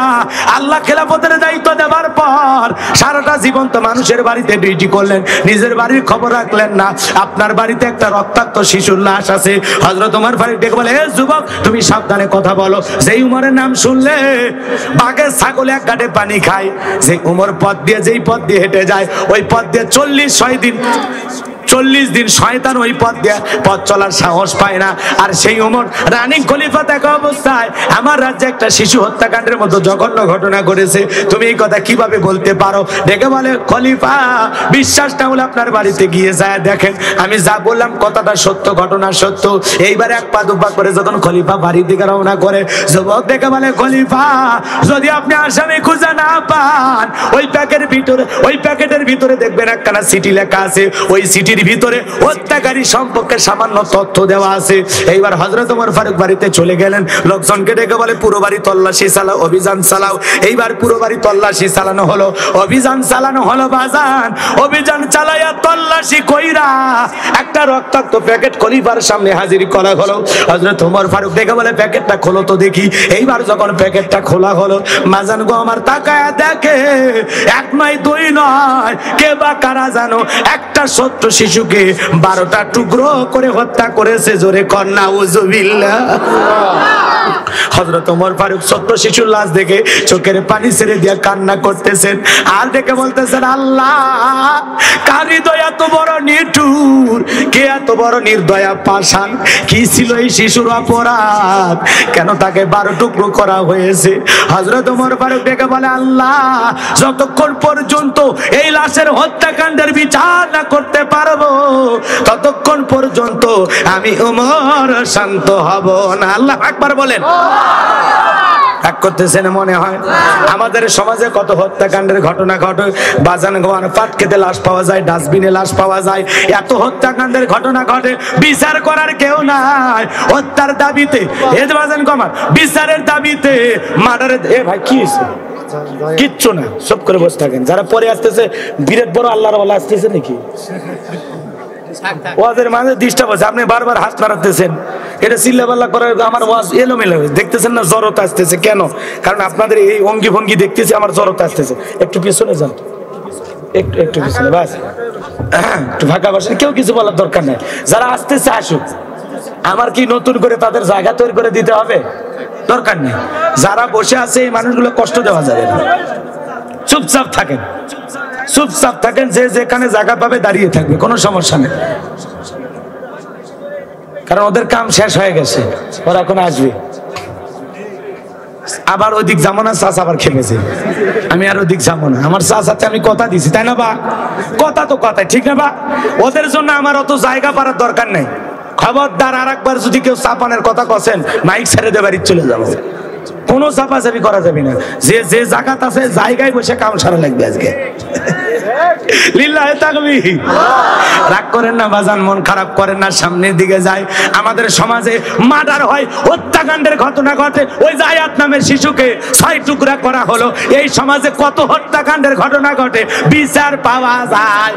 আল্লাহ খেলাফতের দায়িত্ব দেওয়ার পর সারাটা জীবন তো মানুষের বাড়িতে ডিউটি করলেন, নিজের বাড়ির খবর রাখলেন না, আপনার বাড়িতে একটা রক্তাক্ত শিশুর লাশ আছে। হযরত ওমর ফারুক ডেকে বলে, এ যুবক, তুমি সাবধানে কথা বলো। যেই উমরের নাম শুনলে বাঘের ছাগল এক ঘাটে পানি খায়। যে উমর পথ দিয়ে, যেই পথ দিয়ে হেঁটে যায়, ওই পথ দিয়ে 40 দিন শয়তান ওই পথ দিয়ে পথ চলার সাহস পায় না। আর সেই উমর রানিং খলিফা থাকা অবস্থায় আমার রাজ্যে একটা শিশু হত্যাকাণ্ডের মতো জঘন্য ঘটনা ঘটেছে, তুমি এই কথা কিভাবে বলতে পারো? ডেকে বলে, খলিফা, বিশ্বাস না হলে আপনার বাড়িতে গিয়ে যায় দেখেন, আমি যা বললাম কথাটা সত্য, ঘটনা সত্য। এইবারে এক পা দুপা করে যখন খলিফা বাড়ির দিকে রওনা করে, যুবক ডেকে বলে, খলিফা, যদি আপনি আসামি খুঁজে না পান, ওই প্যাকেটের ভিতরে দেখবেন একখানা চিঠি লেখা আছে, ওই চিঠির ভিতরে হত্যাকারী সম্পর্কে সামান্য তথ্য দেওয়া আছে। এইবার হযরত ওমর ফারুক বাড়িতে চলে গেলেন, লোকজনকে ডেকে বলে, পুরো বাড়ি তল্লাশি চালাও, অভিযান চালাও। এইবার পুরো বাড়ি তল্লাশি চালানো হলো, অভিযান চালানো হলো বাজান। অভিযান চালাইয়া তল্লাশি কইরা একটা রক্তাক্ত প্যাকেট খলিফার সামনে হাজির করা হলো। হযরত ওমর ফারুক ডেকে বলে, প্যাকেটটা খোলো তো দেখি। এইবার যখন প্যাকেটটা খোলা হলো, মাজান গো আমার তাকায়া দেখে, এক নয় দুই নয়, কে বা কারা জানো একটা ছোট্ট শিশুকে 12টা টুকরো করে হত্যা করেছে, জোরে কর নাউজুবিল্লাহ। হযরত ওমর ফারুক ছোট্ট শিশুর লাশ দেখে চোখের পানি ছেড়ে দিয়ে কান্না করতেছেন, আর দেখে বলতেছেন, আল্লাহ, কার হৃদয় এত বড় নিঠুর, কে এত বড় নির্দয়া পাষাণ, কি ছিল এই শিশুর অপরাধ, কেন তাকে 12 টুকরো করা হয়েছে? হযরত ওমর ফারুক ডেকে বলে, আল্লাহ, যতক্ষণ পর্যন্ত এই লাশের হত্যাকাণ্ডের বিচার না করতে পারবো, ততক্ষণ পর্যন্ত আমি ওমর শান্ত হব না। আল্লাহু আকবার বলেন। এক করতেছেন মনে হয় আমাদের সমাজে কত হত্যাকাণ্ডের ঘটনা ঘটে বাজান গোয়ান পাট খেতে লাশ পাওয়া যায়, ডাস্টবিনে লাশ পাওয়া যায়, এত হত্যাকাণ্ডের ঘটনা ঘটে, বিচার করার কেউ নাই। হত্যার দাবিতে এই যে বাজান গোয়ান বিচারের দাবিতে মার্ডারের, এ ভাই কি হইছে? কিচ্ছু না, সব করে বসে থাকেন। যারা পরে আসতেছে বিরাট বড় আল্লাহর ওয়ালা আসতেছে নাকি? ওয়াজের মাঝে ডিস্টার্ব আছে, আপনি বারবার হাত নাড়াতেছেন, এটা চিল্লাপাল্লা করার আমার ওয়াজ এলোমেলো দেখতেছেন না, জড়তা আসতেছে। কেন? কারণ আপনাদের এই অঙ্গি ভঙ্গি দেখতেছি আমার জড়তা আসতেছে। একটু পিছনে যান, একটু পিছনে, বাস একটু ফাঁকা বসেন, কেউ কিছু বলার দরকার নাই। যারা আসতেছে আসুক, আমার কি নতুন করে তাদের জায়গা তৈরি করে দিতে হবে? দরকার নেই। যারা বসে আছে এই মানুষগুলো কষ্ট দেওয়া যাবে না, চুপচাপ থাকেন, চুপচাপ থাকেন, যে যেখানে জায়গা পাবে দাঁড়িয়ে থাকবে, কোনো সমস্যা নেই, কারণ ওদের কাম শেষ হয়ে গেছে, ওরা এখন আসবে। আবার ওইদিক যাবো না, চাষ আবার খেপেছে, আমি আর ওইদিক যাবো না, আমার চাষ সাথে আমি কথা দিছি, তাই না বা? কথা তো কথাই, ঠিক না বা? ওদের জন্য আমার অত জায়গা পাওয়ার দরকার নেই। খবরদার, আর একবার যদি কেউ চাপানের কথা কছেন, মাইক ছেড়ে দিয়ে বাড়ি চলে যাবো, কোনো চাপাচাপি করা যাবে না। যে যে জায়গাত আছে জায়গায় বসে কাম সারা লাগবে আজকে। লিল্লাহি তাকবীর। রাগ করেন না বাজান, মন খারাপ করেন না, সামনের দিকে যায়। আমাদের সমাজে মার্ডার হয়, হত্যাকাণ্ডের ঘটনা ঘটে, ওই জায়াত নামের শিশুকে 6 টুকরা করা হলো। এই সমাজে কত হত্যাকাণ্ডের ঘটনা ঘটে, বিচার পাওয়া যায়।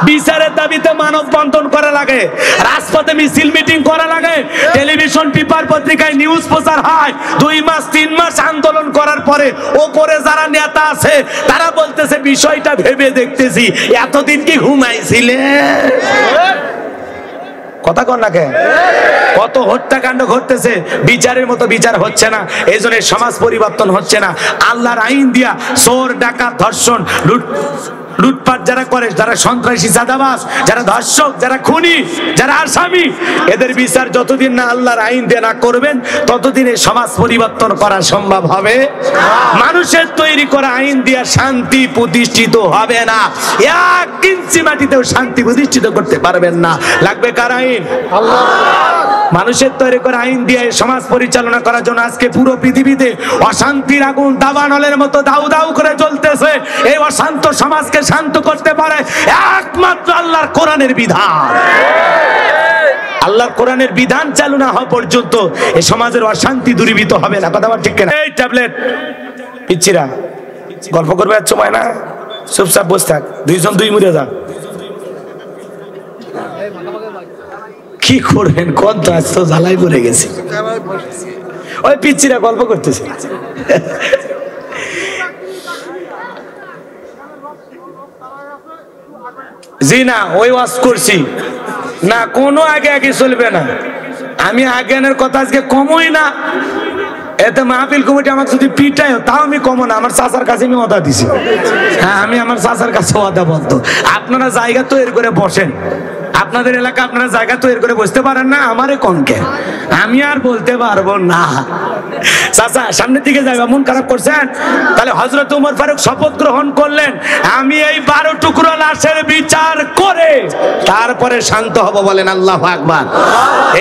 বিচারের দাবিতে মানববন্ধন করা লাগে, রাজপথে মিছিল মিটিং করা লাগে, টেলিভিশন পেপার পত্রিকায় নিউজ প্রচার হয়। 2 মাস 3 মাস আন্দোলন করার পরে ওপরে যারা নেতা আছে তারা বলতেছে, বিষয়টা ভেবে দেখতেছি, এতদিন কি ঘুমাইছিলে? কথা কন না কেন? কত হত্যাকাণ্ড ঘটতেছে, বিচারের মতো বিচার হচ্ছে না, এই জন্য সমাজ পরিবর্তন হচ্ছে না। আল্লাহর আইন দিয়া চোর, ডাকাত, ধর্ষণ, লুটপাট যারা করে, যারা সন্ত্রাসী, চাঁদাবাজ, যারা ধর্ষক, যারা খুনি, যারা আসামি, এদের বিচার যতদিন না আল্লাহর আইন দিয়ে না করবেন, ততদিন এই সমাজ পরিবর্তন করা সম্ভব হবে। মানুষের তৈরি করা আইন দিয়ে শান্তি প্রতিষ্ঠিত হবে না। 1 ইঞ্চি মাটিতেও শান্তি প্রতিষ্ঠিত করতে পারবেন না। লাগবে কার আইন? আল্লাহ। মানুষের তৈরি করে আইন দিয়ে সমাজ পরিচালনা করার জন্য আজকে পুরো পৃথিবীতে অশান্তির আগুন দাবানলের মতো দাউ দাউ করে জ্বলতেছে। এই অশান্ত সমাজকে শান্ত করতে পারে একমাত্র আল্লাহর কোরআনের বিধান। আল্লাহর কোরআনের বিধান চালু না হওয়া পর্যন্ত এই সমাজের অশান্তি দূরীভূত হবে না। কথা বল ঠিক কিনা? এই ট্যাবলেট পিচ্ছিরা গল্প করবে আর সময় না, চুপচাপ বসে থাক, দুইজন দুই মুড়ে যা। কি করবেন কত আজ তো জ্বালাই পড়ে গেছে। ওই পিচ্ছিরা গল্প করতেছে। জি না, ওই ওয়াজ করছি না, কোনো আগে আগে চলবে না। আমি আজ্ঞানের কথা আজকে কমই না। এতে মাহফিল কমিটি আমাকে যদি পিটায় তাও আমি কমো না। আমার চাচার কাছে আমি ওয়াদা দিছি। হ্যাঁ, আমি আমার চাচার কাছে ওয়াদা বলতো। আপনারা জায়গা তৈরি করে বসেন, আপনাদের এলাকা আপনারা জায়গা তৈরি করে বসতে পারেন না, আমারে কমকে আমি আর বলতে পারবো না। চাচা সামনের দিকে যাইবা, মন খারাপ করছেন? তাহলে হযরত ওমর ফারুক শপথ গ্রহণ করলেন, আমি এই 12 টুকরো লাশের বিচার করে তারপরে শান্ত হব। বলেন আল্লাহু আকবার।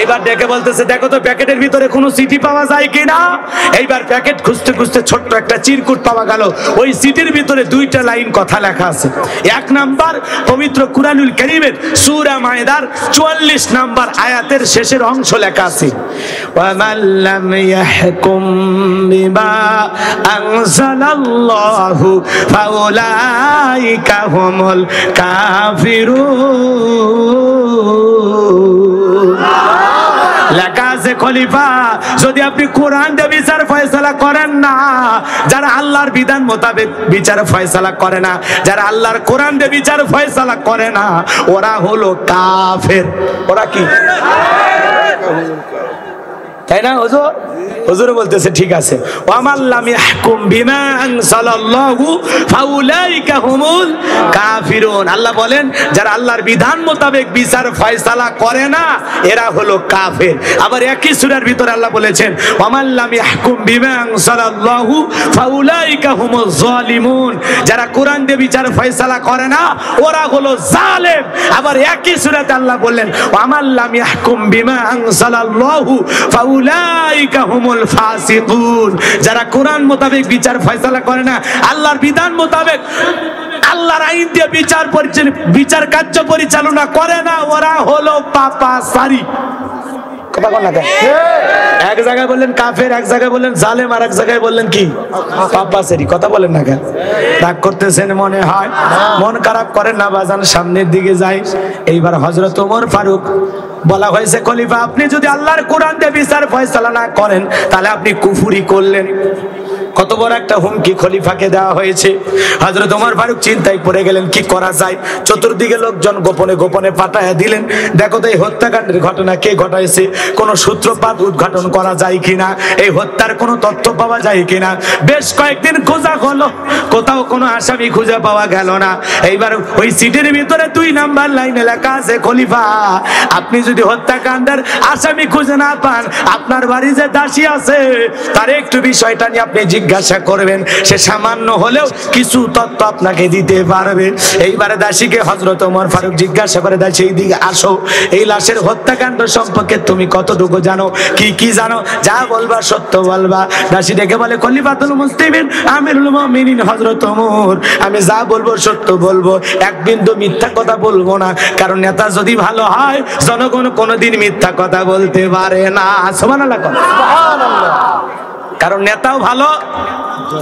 এইবার ডেকে বলতেছে, দেখো তো প্যাকেটের ভিতরে কোনো চিঠি পাওয়া যায় কিনা। এইবার প্যাকেট খুঁজতে খুঁজতে ছোট্ট একটা চিরকুট পাওয়া গেল। ওই চিঠির ভিতরে 2টা লাইন কথা লেখা আছে। 1 নাম্বার পবিত্র কুরআনুল কারীমের সূরা মায়েদার 44 নাম্বার আয়াতের শেষের অংশ লেখা আছে, ওয়া মান লাম ইয়াহকুম বিমা আনজালাল্লাহু ফাউলাইকা হুমুল কাফিরুন। লেখা আছে, খলিফা যদি আপনি কোরআন দিয়ে বিচার ফয়সালা করেন না, যারা আল্লাহর বিধান মোতাবেক বিচার ফয়সালা করে না, যারা আল্লাহর কোরআন দিয়ে বিচার ফয়সালা করে না, ওরা হলো কাফের। ওরা কি? তাই না হুজুর? হুজুর বলতেছে ঠিক আছে, ওয়া মান লাম ইয়াহকুম বিমা আনজালাল্লাহু ফাউলাইকা হুমুল কাফিরুন। আল্লাহ বলেন যারা আল্লাহর বিধান মোতাবেক বিচার ফয়সালা করে না এরা হলো কাফের। আবার একই সূরার ভিতরে আল্লাহ বলেছেন, ওয়া মান লাম ইয়াহকুম বিমা আনজালাল্লাহু ফাউলাইকা হুমুজ জালিমুন। যারা কোরআন দিয়ে বিচার ফয়সালা করে না ওরা হলো জালেম। আবার একই সূরাতে আল্লাহ বললেন, ওয়া মান লাম ইয়াহকুম বিমা আনজালাল্লাহু ফাউলাইকা হুমুল ফাসিকুন। যারা কোরআন মোতাবেক বিচার ফয়সালা করে না, আল্লাহর বিধান মোতাবেক আল্লাহর আইন দিয়ে বিচার কার্য পরিচালনা করে না, ওরা হলো পাপাচারী। কথা বল না কেন? এক জায়গায় বললেন কাফের, এক জায়গায় বললেন জালেম, আর এক জায়গায় বললেন কি পাপাচারী। কথা বলেন না কেন? রাগ করতেছেন মনে হয়? মন খারাপ করেন না বাজান, সামনের দিকে যাই। এইবার হযরত ওমর ফারুক বলা হয়েছে, খলিফা আপনি যদি আল্লাহর কোরআন দিয়ে বিচার ফয়সালা না করেন তাহলে আপনি কুফরি করলেন। কত বড় একটা হুমকি খলিফাকে দেওয়া হয়েছে। হযরত ওমর ফারুক চিন্তায় পড়ে গেলেন কি করা যায়। চতুর্দিকে লোকজন গোপনে গোপনে পাঠায়া দিলেন, দেখো তো এই হত্যাকাণ্ডের ঘটনা কে ঘটাইছে, কোন সূত্রপাত উদ্ঘাটন করা যায় কিনা, এই হত্যার কোনো তথ্য পাওয়া যায় কিনা। বেশ কয়েকদিন খোঁজা হলো, কোথাও কোনো আসামি খুঁজে পাওয়া গেল না। এইবার ওই সিটের ভিতরে 2 নাম্বার লাইনে লেখা আছে, খলিফা আপনি যদি হত্যাকাণ্ডের আসামি খুঁজে না পান, আপনার বাড়ি যে দাসী আছে তার একটু বিষয়টা নিয়ে আপনি জিজ্ঞাসা করবেন, সে সামান্য হলেও কিছু তথ্য আপনাকে দিতে পারবে। এইবারে দাসীকে হযরত ওমর ফারুক জিজ্ঞাসা করে, দাসী এইদিকে আসো, এই লাশের হত্যাকাণ্ড সম্পর্কে তুমি কতটুকু জানো, কি কি জানো, যা বলবা সত্য বলবা। দাসী ডেকে বলে, খলিফাতুল মুসলিমিন আমিরুল মুমিনিন হযরত ওমর, আমি যা বলবো সত্য বলবো, এক বিন্দু মিথ্যা কথা বলবো না। কারণ নেতা যদি ভালো হয় জনগণ কোনোদিন মিথ্যা কথা বলতে পারে না। সুবহানাল্লাহ, সুবহানাল্লাহ। কারণ নেতাও ভালো,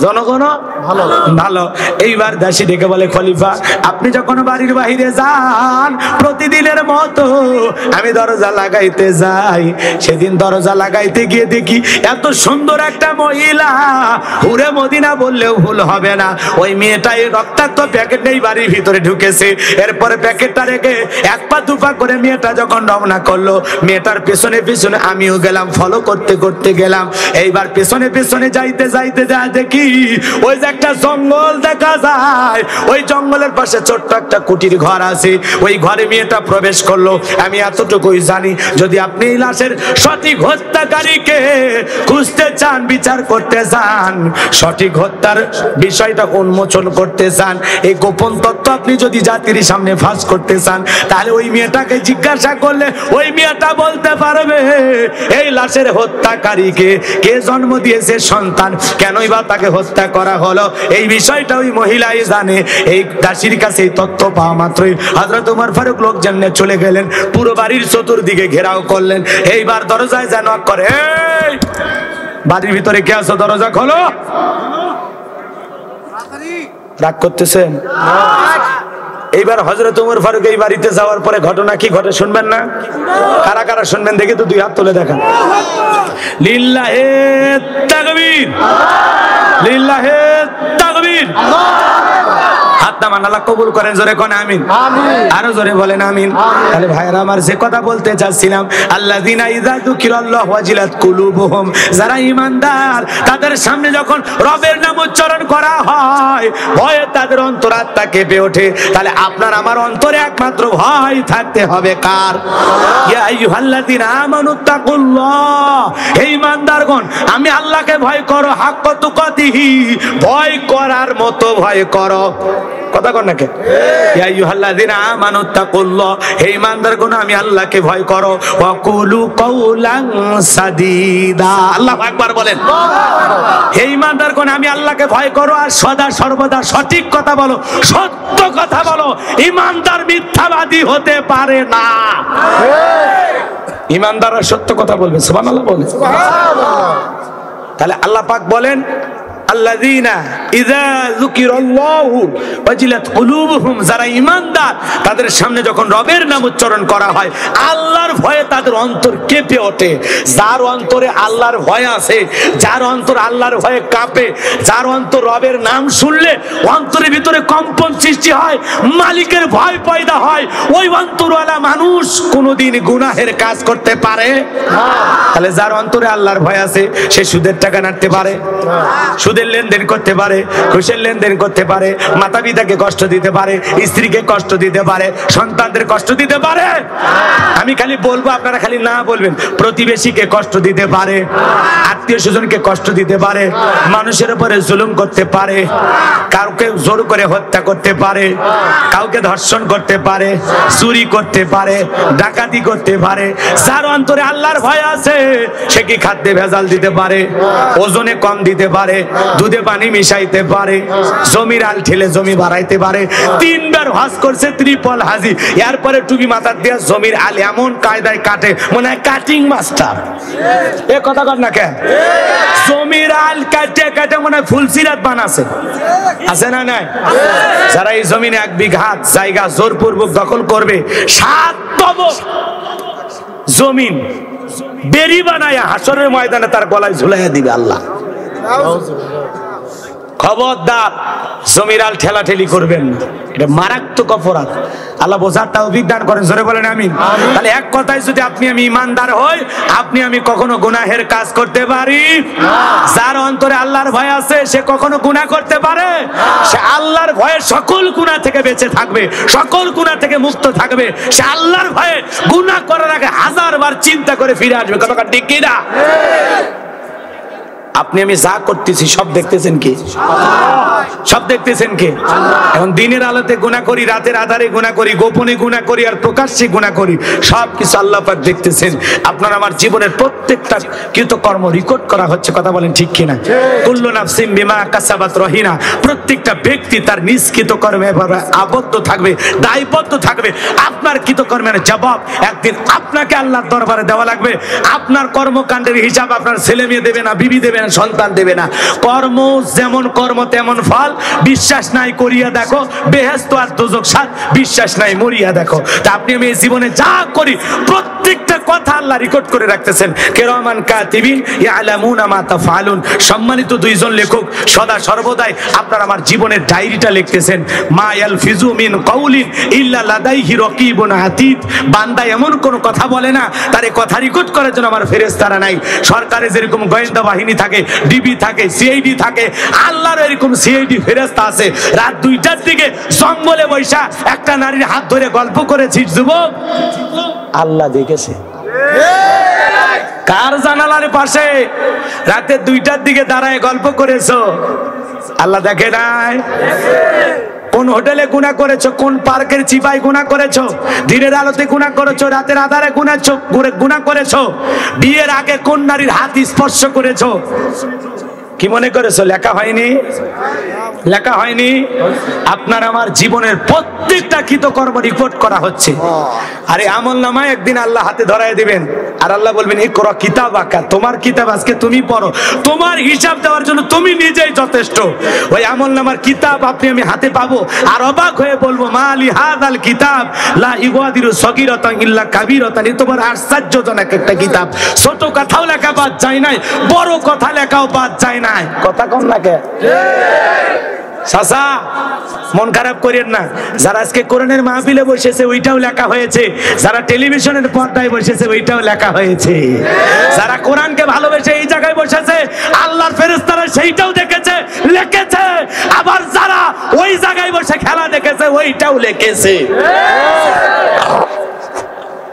জনগণও ভালো ভালো। এইবার দাসী ডেকে বলে, খলিফা আপনি যখন বাড়ির বাইরে যান প্রতিদিনের মতো আমি দরজা লাগাইতে যাই, সেদিন দরজা লাগাইতে গিয়ে দেখি এত সুন্দর একটা মহিলা, হুরে মদিনা বললেও ভুল হবে না, ওই মেয়েটাই রক্তাক্ত প্যাকেট নেই বাড়ির ভিতরে ঢুকেছে। এরপরে প্যাকেটটা রেখে 1 পা 2 পা করে মেয়েটা যখন রওনা করলো, মেয়েটার পেছনে পেছনে আমিও গেলাম, ফলো করতে করতে গেলাম। এইবার পেছনে পেছনে পেছনে যাইতে যাইতে দেখি ওই যে একটা জঙ্গল দেখা যায়, ওই জঙ্গলের পাশে ছোট্ট একটা কুটির ঘর আছে, ওই ঘরে মেয়েটা প্রবেশ করলো। আমি এতটুকুই জানি, যদি আপনি এই লাশের সঠিক হত্যাকারীকে খুঁজতে চান, বিচার করতে চান, সঠিক হত্যার বিষয়টা উন্মোচন করতে চান, এই গোপন তত্ত্ব আপনি যদি জাতির সামনে ফাঁস করতে চান, তাহলে ওই মেয়েটাকে জিজ্ঞাসা করলে ওই মেয়েটা বলতে পারবে এই লাশের হত্যাকারীকে কে জন্ম দিয়েছে, সন্তান কেনই বা তাকে হত্যা করা হলো, এই বিষয়টা ওই মহিলাই জানে। এই দাসীর কাছে এই তথ্য পাওয়া মাত্রই হযরত ওমর ফারুক লোকজন নিয়ে চলে গেলেন, পুরো বাড়ির চতুর্দিকে ঘেরাও করলেন। এইবার দরজায় যেন করে, এই বাড়ির ভিতরে কে আছো, দরজা খোলো। রাগ করতেছেন? এইবার হযরত ওমর ফারুক এই বাড়িতে যাওয়ার পরে ঘটনা কি ঘটে শুনবেন না? কারা কারা শুনবেন দেখি তো, দুই হাত তুলে দেখান। লিল্লাহে তাকবীর, লিল্লাহে তাকবীর। হাত নামান, আল্লাহ কবুল করেন, জোরে কোন আমিন, আরো জোরে বলেন আমিন। তাহলে ভাইরা আমার, যে কথা বলতে চাচ্ছিলাম, আল্লাযিনা ইযা যুকিরাল্লাহু ওয়াজিলাত কুলুবুহুম, যারা ঈমানদার তাদের সামনে যখন রবের নাম উচ্চারণ করা হয় ভয়ে তাদের অন্তরাত্মা কেঁপে ওঠে। তাহলে আপনার আমার অন্তরে একমাত্র ভয় থাকতে হবে কার? ইয়া আইয়ুহাল্লাযিনা আমানুত্তাকুল্লাহ, হে ঈমানদারগণ আমি আল্লাহকে ভয় করো, হাক্কা তুকাতিহি, ভয় করার মতো ভয় করো। কথা কর নাকি? ইয়া আইয়ুহাল্লাযিনা আমানুত্তাকুল্লাহ, হে ঈমানদারগণ আমি আল্লাহকে ভয় করো, ওয়া কুলু কাওলান সাদীদা, আল্লাহু আকবার বলেন। হে ঈমানদারগণ আমি আল্লাহকে ভয় করো আর সদা সর্বদা সঠিক কথা বলো, সত্য কথা বলো। ঈমানদার মিথ্যাবাদী হতে পারে না। ঈমানদাররা সত্য কথা বলবে, সুবহানাল্লাহ বলেন। তাহলে আল্লাহ পাক বলেন, আল্লাযীনা ইযা যুকিরাল্লাহু ওয়াজিলাত কুলুবুহুম, যারা ঈমানদার তাদের সামনে যখন রবের নাম উচ্চারণ করা হয় আল্লাহর ভয়ে তাদের অন্তর কেঁপে ওঠে। যার অন্তরে আল্লাহর ভয় আছে, যার অন্তর আল্লাহর ভয়ে কাঁপে, যার অন্তর রবের নাম শুনলে অন্তরের ভিতরে কম্পন সৃষ্টি হয়, মালিকের ভয় পয়দা হয়, ওই অন্তরওয়ালা মানুষ কোনোদিন গুনাহের কাজ করতে পারে না। তাহলে যার অন্তরে আল্লাহর ভয় আছে সে সুদের টাকা নাড়তে পারে, সুদের লেনদেন করতে পারে, ঘুষের লেনদেন করতে পারে, মাতা পিতাকে কষ্ট দিতে পারে, স্ত্রীকে কষ্ট দিতে পারে, সন্তানদের কষ্ট দিতে পারে। আমি খালি বলবো, আপনারা খালি না বলবেন। প্রতিবেশীকে কষ্ট দিতে পারে, আত্মীয় স্বজনকে কষ্ট দিতে পারে, মানুষের উপরে জুলুম করতে পারে, কাউকে জোর করে হত্যা করতে পারে, কাউকে ধর্ষণ করতে পারে, চুরি করতে পারে, ডাকাতি করতে পারে। যার অন্তরে আল্লাহর ভয় আছে সে কি খাদ্যে ভেজাল দিতে পারে, ওজনে কম দিতে পারে, দুধে পানি মিশাইতে পারে, জমির আল ঠেলে জমি বাড়াইতে পারে। 3 বার হজ করছে ত্রিপল হাজি, এরপরে টুপি মাথার দিয়ে জমির আল এমন কায়দায় কাটে মনে হয় কাটিং মাস্টার। এ কথা কর না কেন? জমির আল কাটে কাটে মনে হয় ফুলসিরাত বানাছে, আছে না নাই? যারা এই জমিনে 1 বিঘা জায়গা জোরপূর্বক দখল করবে, 7 তবক জমিন বেরি বানায়া হাসরের ময়দানে তার গলায় ঝুলাইয়া দিবে আল্লাহ। খবরদার জমির আল ঠেলাঠেলি করবেন না, এটা মারাত্মক অপরাধ। আল্লাহ বোঝার তৌফিক দান করেন, জোরে বলেন আমিন। তাহলে এক কথায় যদি আপনি আমি ঈমানদার হই, আপনি আমি কখনো গুনাহের কাজ করতে পারি না। যার অন্তরে আল্লাহর ভয় আছে সে কখনো গুনাহ করতে পারে? সে আল্লাহর ভয়ে সকল গুনাহ থেকে বেঁচে থাকবে, সকল গুনাহ থেকে মুক্ত থাকবে। সে আল্লাহর ভয়ে গুনাহ করার আগে 1000 বার চিন্তা করে ফিরে আসবে। কথা ঠিক কি না? আপনি আমি যা করতেছি সব দেখতেছেন কি? সব দেখতেছেন কে? এখন দিনের আলোতে গুনাহ করি, রাতের আধারে গুনাহ করি, গোপনে গুনাহ করি আর প্রকাশ্যে গুনাহ করি, সব কিছু আল্লাহ পাক দেখতেছেন। আপনার আমার জীবনের প্রত্যেকটা কৃতকর্ম রেকর্ড করা হচ্ছে। কথা বলেন ঠিক কিনা? কুল্লু নাফসিন বিমা কাসাবাত রহিনা, প্রত্যেকটা ব্যক্তি তার নিজ কৃতকর্মে আবদ্ধ থাকবে, দায়বদ্ধ থাকবে। আপনার কৃতকর্মের জবাব একদিন আপনাকে আল্লাহর দরবারে দেওয়া লাগবে। আপনার কর্মকাণ্ডের হিসাব আপনার ছেলে মেয়ে দেবে না, বিবি দেবে না, সন্তান দেবে না। কর্ম যেমন কর্ম তেমন ফল। বিশ্বাস নাই করিয়া দেখো, বেহেশত আর দোজখ সাথ। বিশ্বাস নাই মরিয়া দেখো। তা আপনি আমি এই জীবনে যা করি প্রত্যেকটা কথা আল্লাহ রেকর্ড করে রাখতেছেন। কিরামান কাতিবিন ইয়ালামুনা মা তাফআলুন। সম্মানিত দুইজন লেখক সদা সর্বদাই আপনার আমার জীবনের ডায়েরিটা লিখতেছেন। মা ইয়ালফিজু মিন কাউলিন ইল্লা লাদাইহি রাকিবুন আতীদ। বান্দা এমন কোন কথা বলে না, তার কথা রেকর্ড করার জন্য আমার ফেরেশতারা নাই। সরকারে যেরকম গোয়েন্দা বাহিনী থাকে, ডিবি থাকে, সিআইডি থাকে, আল্লাহর এরকম সিআইডি ফেরেশতা আছে। রাত 2টার দিকে জঙ্গলে বৈশা একটা নারীর হাত ধরে গল্প করেছিস যুবক, আল্লাহ দেখেছে। কার জানালার পাশে রাতে 2টার দিকে দাঁড়ায় গল্প করেছো, আল্লাহ দেখে নাই? কোন হোটেলে গুনাহ করেছো, কোন পার্কের চিপায় গুনাহ করেছো, দিনের আলোতে গুনাহ করেছো, রাতের আধারে গুনাহ করেছো, বিয়ের আগে কোন নারীর হাত স্পর্শ করেছো, কি মনে করেছো লেখা হয়নি? লেখা হয়নি? আপনার আমার জীবনের প্রত্যেকটা কৃতকর্ম রিপোর্ট করা হচ্ছে। আরে আমলনামায় একদিন আল্লাহ হাতে ধরায় দিবেন, আর আল্লাহ বলবেন ইকরা কিতাবাকা, তোমার কিতাব আজকে তুমি পড়ো, তোমার হিসাব দেওয়ার জন্য তুমি নিজেই যথেষ্ট। ওই আমলনামার কিতাব আপনি আমি হাতে পাবো, আর অবাক হয়ে বলবো মালি হাদাল কিতাব লা ইগাদিরু সগীরাতান ইল্লা কাবীরাতান। তোমার আশ্চর্যজনক একটা কিতাব, ছোট কথাও লেখা বাদ যায় নাই, বড় কথা লেখাও বাদ যায় নাই। কথা কম লাগে চাচা, মন খারাপ করেন না। যারা আজকে কোরআনের মাহফিলে বসেছে ওইটাও লেখা হয়েছে, যারা টেলিভিশনের পর্দায় বসেছে ওইটাও লেখা হয়েছে, যারা কোরআনকে ভালোবেসে এই জায়গায় বসেছে আল্লাহর ফেরেশতারা সেইটাও দেখেছে, লিখেছে। আবার যারা ওই জায়গায় বসে খেলা দেখেছে ওইটাও লিখেছে।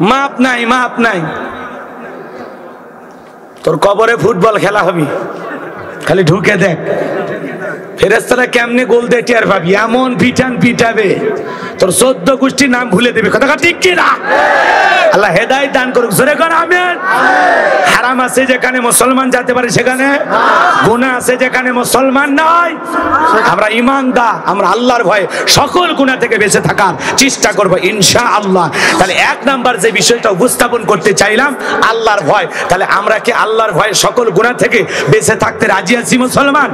মাপ নাই, মাপ নাই। তোর কবরে ফুটবল খেলা হবে, খালি ঢুকে দেখ ফেরেশতারা কেমনে গোল দিয়ে টের পাবি, এমন পিটান পিটাবে তোর 14 গোষ্ঠীর নাম ভুলে দেবে। কথা ঠিক কি না? আল্লাহ হেদায়েত দান করুক, জোরে কর আমিন। হারাম আছে যেখানে মুসলমান যেতে পারে সেখানে, গুনাহ আছে যেখানে মুসলমান নাই। আমরা ঈমানদার, আমরা আল্লাহর ভয়ে সকল গুনাহ থেকে বেঁচে থাকার চেষ্টা করব ইনশাআল্লাহ। তাহলে 1 নাম্বার যে বিষয়টা উপস্থাপন করতে চাইলাম আল্লাহর ভয়। তাহলে আমরা কি আল্লাহর ভয়ে সকল গুনাহ থেকে বেঁচে থাকতে রাজি আছি মুসলমান?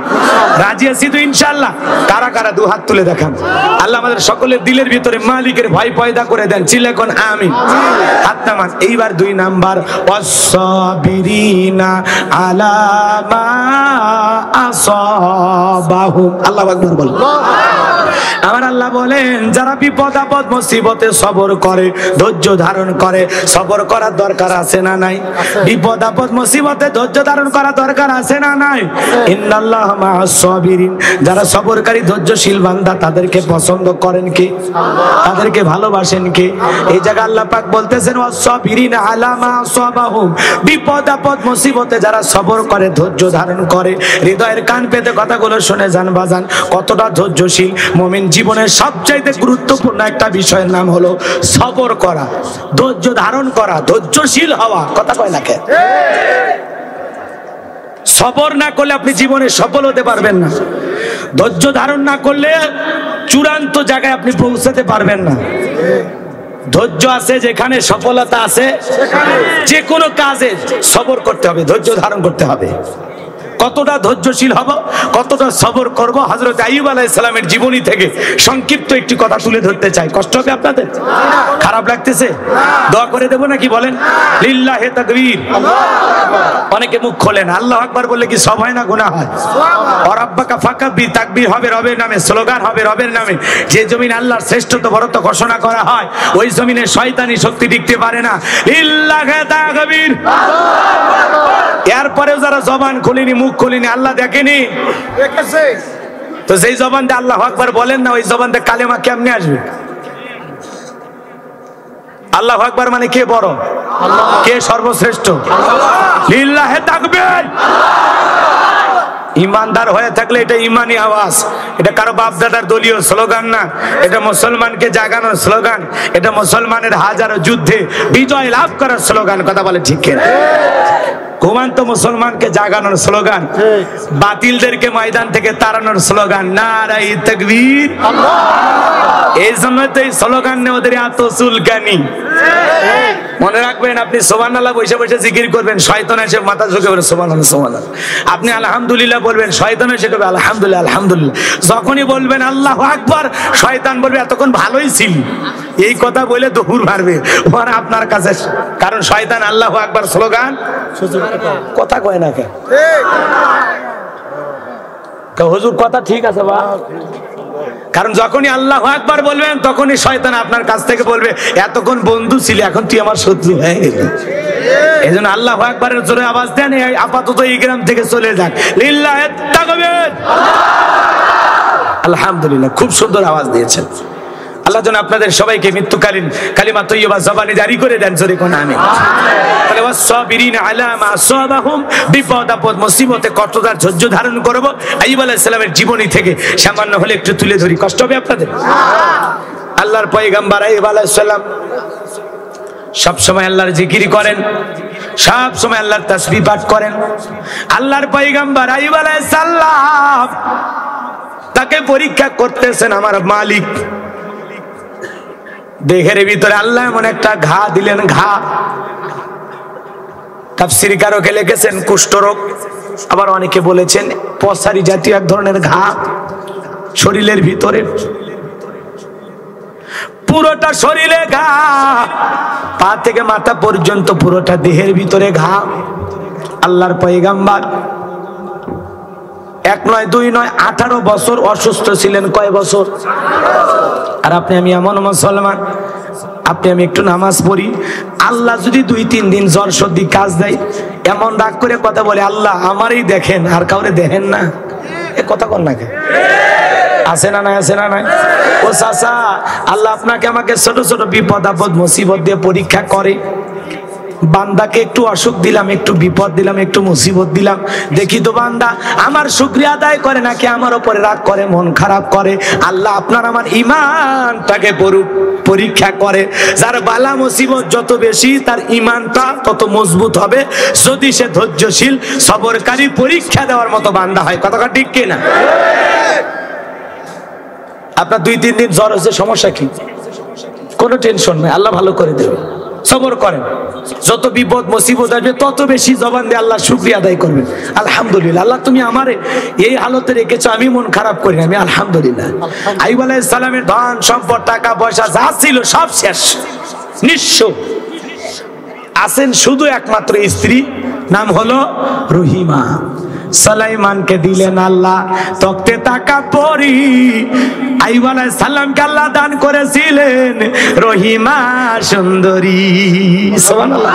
রাজি আছি তো ইনশাআল্লাহ? কারা কারা দু হাত তুলে দেখান। আল্লাহ আমাদের সকলের দিলের ভিতরে মালিকের ভয় পয়দা করে দেন। চিল্লা কোন আমিন। হাত নামান। এইবার 2 নাম্বার ওয়াসসাবিরিনা আলা মা আসাবাহুম। আল্লাহু আকবার বল। আমার আল্লাহ বলেন যারা বিপদ আপদ মুসিবতে সবর করে, ধৈর্য ধারণ করে, সবর করার দরকার আছে না নাই? বিপদ আপদ মুসিবতে ধৈর্য ধারণ করা দরকার আছে না নাই? ইন্নাল্লাহা মা'আস সাবিরিন। যারা সবরকারী ধৈর্যশীল বান্দা তাদেরকে পছন্দ করেন কে? তাদেরকে ভালোবাসেন কে? এই জায়গা আল্লাহ পাক বলতেছেন ওয়াসসাবিরিনা আলা মা আসাবাহুম। বিপদ আপদ মুসিবতে যারা সবর করে, ধৈর্য ধারণ করে, হৃদয়ের কান পেতে কথাগুলো শুনে যান বাজান কতটা ধৈর্যশীল। মুমিন জীবনের সবচাইতে গুরুত্বপূর্ণ একটা বিষয়ের নাম হলো সবর করা, ধৈর্য ধারণ করা, ধৈর্যশীল হওয়া। কথা কয় না কে? সবর না করলে আপনি জীবনে সফল হতে পারবেন না। ধৈর্য ধারণ না করলে চূড়ান্ত জায়গায় আপনি পৌঁছাতে পারবেন না। ধৈর্য আছে যেখানে সফলতা আছে, যে কোনো কাজে সবর করতে হবে, ধৈর্য ধারণ করতে হবে। কতটা ধৈর্যশীল হব, কতটা সবর করব, হযরত আইয়ুব আলাইহিস সালামের জীবনী থেকে সংক্ষিপ্ত একটি কথা তুলে ধরতে চাই। কষ্ট হবে আপনাদের? খারাপ লাগতেছে? দোয়া করে দেব নাকি বলেন? লিল্লাহি তাকবীর। অনেকে মুখ খোলে না। আল্লাহু আকবার বললে কি সব হয় না? গুনাহ হয়। রাব্বাকা ফাকাব্বির, তাকবীর হবে রবের নামে, স্লোগান হবে রবের নামে। যে জমিন আল্লাহর শ্রেষ্ঠত্ব বরত্ব ঘোষণা করা হয় ওই জমিনে শয়তানি শক্তি টিকতে পারে না। লিল্লাহি তাকবীর। এরপরেও যারা জবান খুলিনি, মুখ খুলিনি, আল্লাহ দেখেনি? দেখেছে। তো যেই জবান দিয়ে আল্লাহু আকবার বলেন না, ওই জবান দিয়ে কালেমা কেমনে আসবে? আল্লাহু আকবার মানে কে বড়? কে সর্বশ্রেষ্ঠ? লিল্লাহি তাকবীর। ইমানদার হয়ে থাকলে এটা ইমানি আওয়াজ, এটা কারো বাপ দাদার দলীয় স্লোগান না, এটা মুসলমানকে জাগানোর স্লোগান, এটা মুসলমানের হাজারো যুদ্ধে বিজয় লাভ করার স্লোগান। কথা বলে ঠিক কিনা? ঘুমান্ত মুসলমানকে জাগানোর স্লোগান, বাতিলদেরকে ময়দান থেকে তাড়ানোর স্লোগান নারায়ে তাকবীর। এই জন্য তো এই স্লোগান নিয়ে ওদের এত চুলকানি। মনে রাখবেন, আপনি সুবহানাল্লাহ বসে বসে জিকির করবেন, শয়তান এসে মাথা ঝুঁকে বলে সুবহানাল্লাহ সুবহানাল্লাহ। আপনি আলহামদুলিল্লাহ বলবেন, শয়তান এসে বলবে আলহামদুলিল্লাহ আলহামদুলিল্লাহ। যখনই বলবেন আল্লাহু আকবার, শয়তান বলবে এতক্ষণ ভালোই ছিল। এই কথা বলে দৌড় মারবে ওরা আপনার কাছে, কারণ শয়তান আল্লাহু আকবার স্লোগান কথা কয় না কেন? হুজুর কথা ঠিক আছে বা, কারণ যখনই আল্লাহু আকবার বলবেন তখনই শয়তান আপনার কাছ থেকে বলবে এতক্ষণ বন্ধু ছিল, এখন তুই আমার শত্রু হয়ে গেলি। এই জন্য আল্লাহু আকবারের জোরে আওয়াজ দেন, আপাতত এই গ্রাম থেকে চলে যাক। লিল্লাহি তাকবীর, আলহামদুলিল্লাহ। খুব সুন্দর আওয়াজ দিয়েছেন। আল্লাহ যেন আপনাদের সবাইকে মৃত্যুকালীন কালিমা তৈয়বা জবানে জারি করে দেন, জোরে কোন আমিন। তাহলে ওয়াসসাবিরিনা আলা মা আসাবাহুম, বিপদ আপদ মুসিবতে কষ্টদার ধৈর্য ধারণ করব। আইয়ুব আলাইহিস সালামের জীবনী থেকে সামান্য হলে একটু তুলে ধরি, কষ্ট হবে আপনাদের? আল্লাহর পয়গম্বর আইয়ুব আলাইহিস সালাম সব সময় আল্লাহর জিকির করেন, সব সময় আল্লাহর তাসবিহ পাঠ করেন। আল্লাহর পয়গম্বর আইয়ুব আলাইহিস সালাম তাকে পরীক্ষা করতেছেন আমার মালিক। দেহের ভিতরে আল্লাহ এমন একটা ঘা দিলেন, ঘা। তাফসীরকারকে লিখেছেন কুষ্ঠরোগ, আবার অনেকে বলেছেন পসারি জাতীয় এক ধরনের ঘা শরীরের ভিতরে, পুরোটা শরীরে ঘা, পা থেকে মাথা পর্যন্ত পুরোটা দেহের ভিতরে ঘা। আল্লাহর পয়গম্বর এক নয় দুই নয় 18 বছর অসুস্থ ছিলেন। কয় বছর? আর আপনি আমি এমন মুসলমান, আপনি আমি একটু নামাজ পড়ি, আল্লাহ যদি 2-3 দিন জ্বর সর্দি কাজ দেয়, এমন রাগ করে কথা বলে আল্লাহ আমারই দেখেন আর কাউরে দেখেন না। এ কথা কর না কেন? আছে না নাই? আছে না নাই? ও চাচা, আল্লাহ আপনাকে আমাকে ছোট ছোট বিপদ আপদ মুসিবত দিয়ে পরীক্ষা করে। বান্দাকে একটু অসুখ দিলাম, একটু বিপদ দিলাম, একটু মুসিবত দিলাম, দেখি তো বান্দা আমার শুকরিয়া আদায় করে নাকি আমার উপরে রাগ করে, মন খারাপ করে। আল্লাহ আপনার আমার ঈমানটাকে পরীক্ষা করে। যার বালা মুসিবত যত বেশি, তার ঈমানটা তত মজবুত হবে, যদি সে ধৈর্যশীল সবরকারী পরীক্ষা দেওয়ার মতো বান্দা হয়। কথাটা ঠিক কিনা? আপনার 2-3 দিন জ্বর হচ্ছে, সমস্যা কি? কোনো টেনশন নেই, আল্লাহ ভালো করে দেবে। সবর করেন, যত বিপদ মুসিবত আসবে তত বেশি জবান দিয়ে আল্লাহ শুকরিয়া আদায় করবেন। আলহামদুলিল্লাহ, আল্লাহ তুমি আমারে এই হালতে রেখেছো, আমি মন খারাপ করি না, আমি আলহামদুলিল্লাহ। আইয়ুব আলাইহিস সালামের ধন সম্পদ টাকা পয়সা যা ছিল সব শেষ, নিঃস্ব। আছেন শুধু একমাত্র স্ত্রী, নাম হলো রহিমা। সুলাইমানকে দিলেন আল্লাহ তক্তে টাকা পরি। আইয়ুব আলাইহিস সালামকে আল্লাহ দান করেছিলেন রহিমা সুন্দরী। সুবহানাল্লাহ।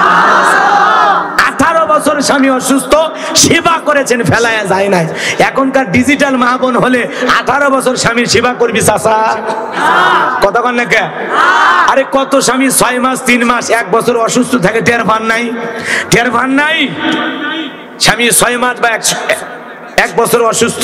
18 বছর স্বামী অসুস্থ, সেবা করেছেন, ফেলায়া যায় নাই। এখনকার ডিজিটাল মা বোন হলে 18 বছর স্বামীর সেবা করবি চাচা? কথা বল না কে? আরে কত স্বামী 6 মাস 3 মাস 1 বছর অসুস্থ থাকে, টের পান নাই? টের পান নাই? স্বামী 6 মাস বা 1 বছর অসুস্থ,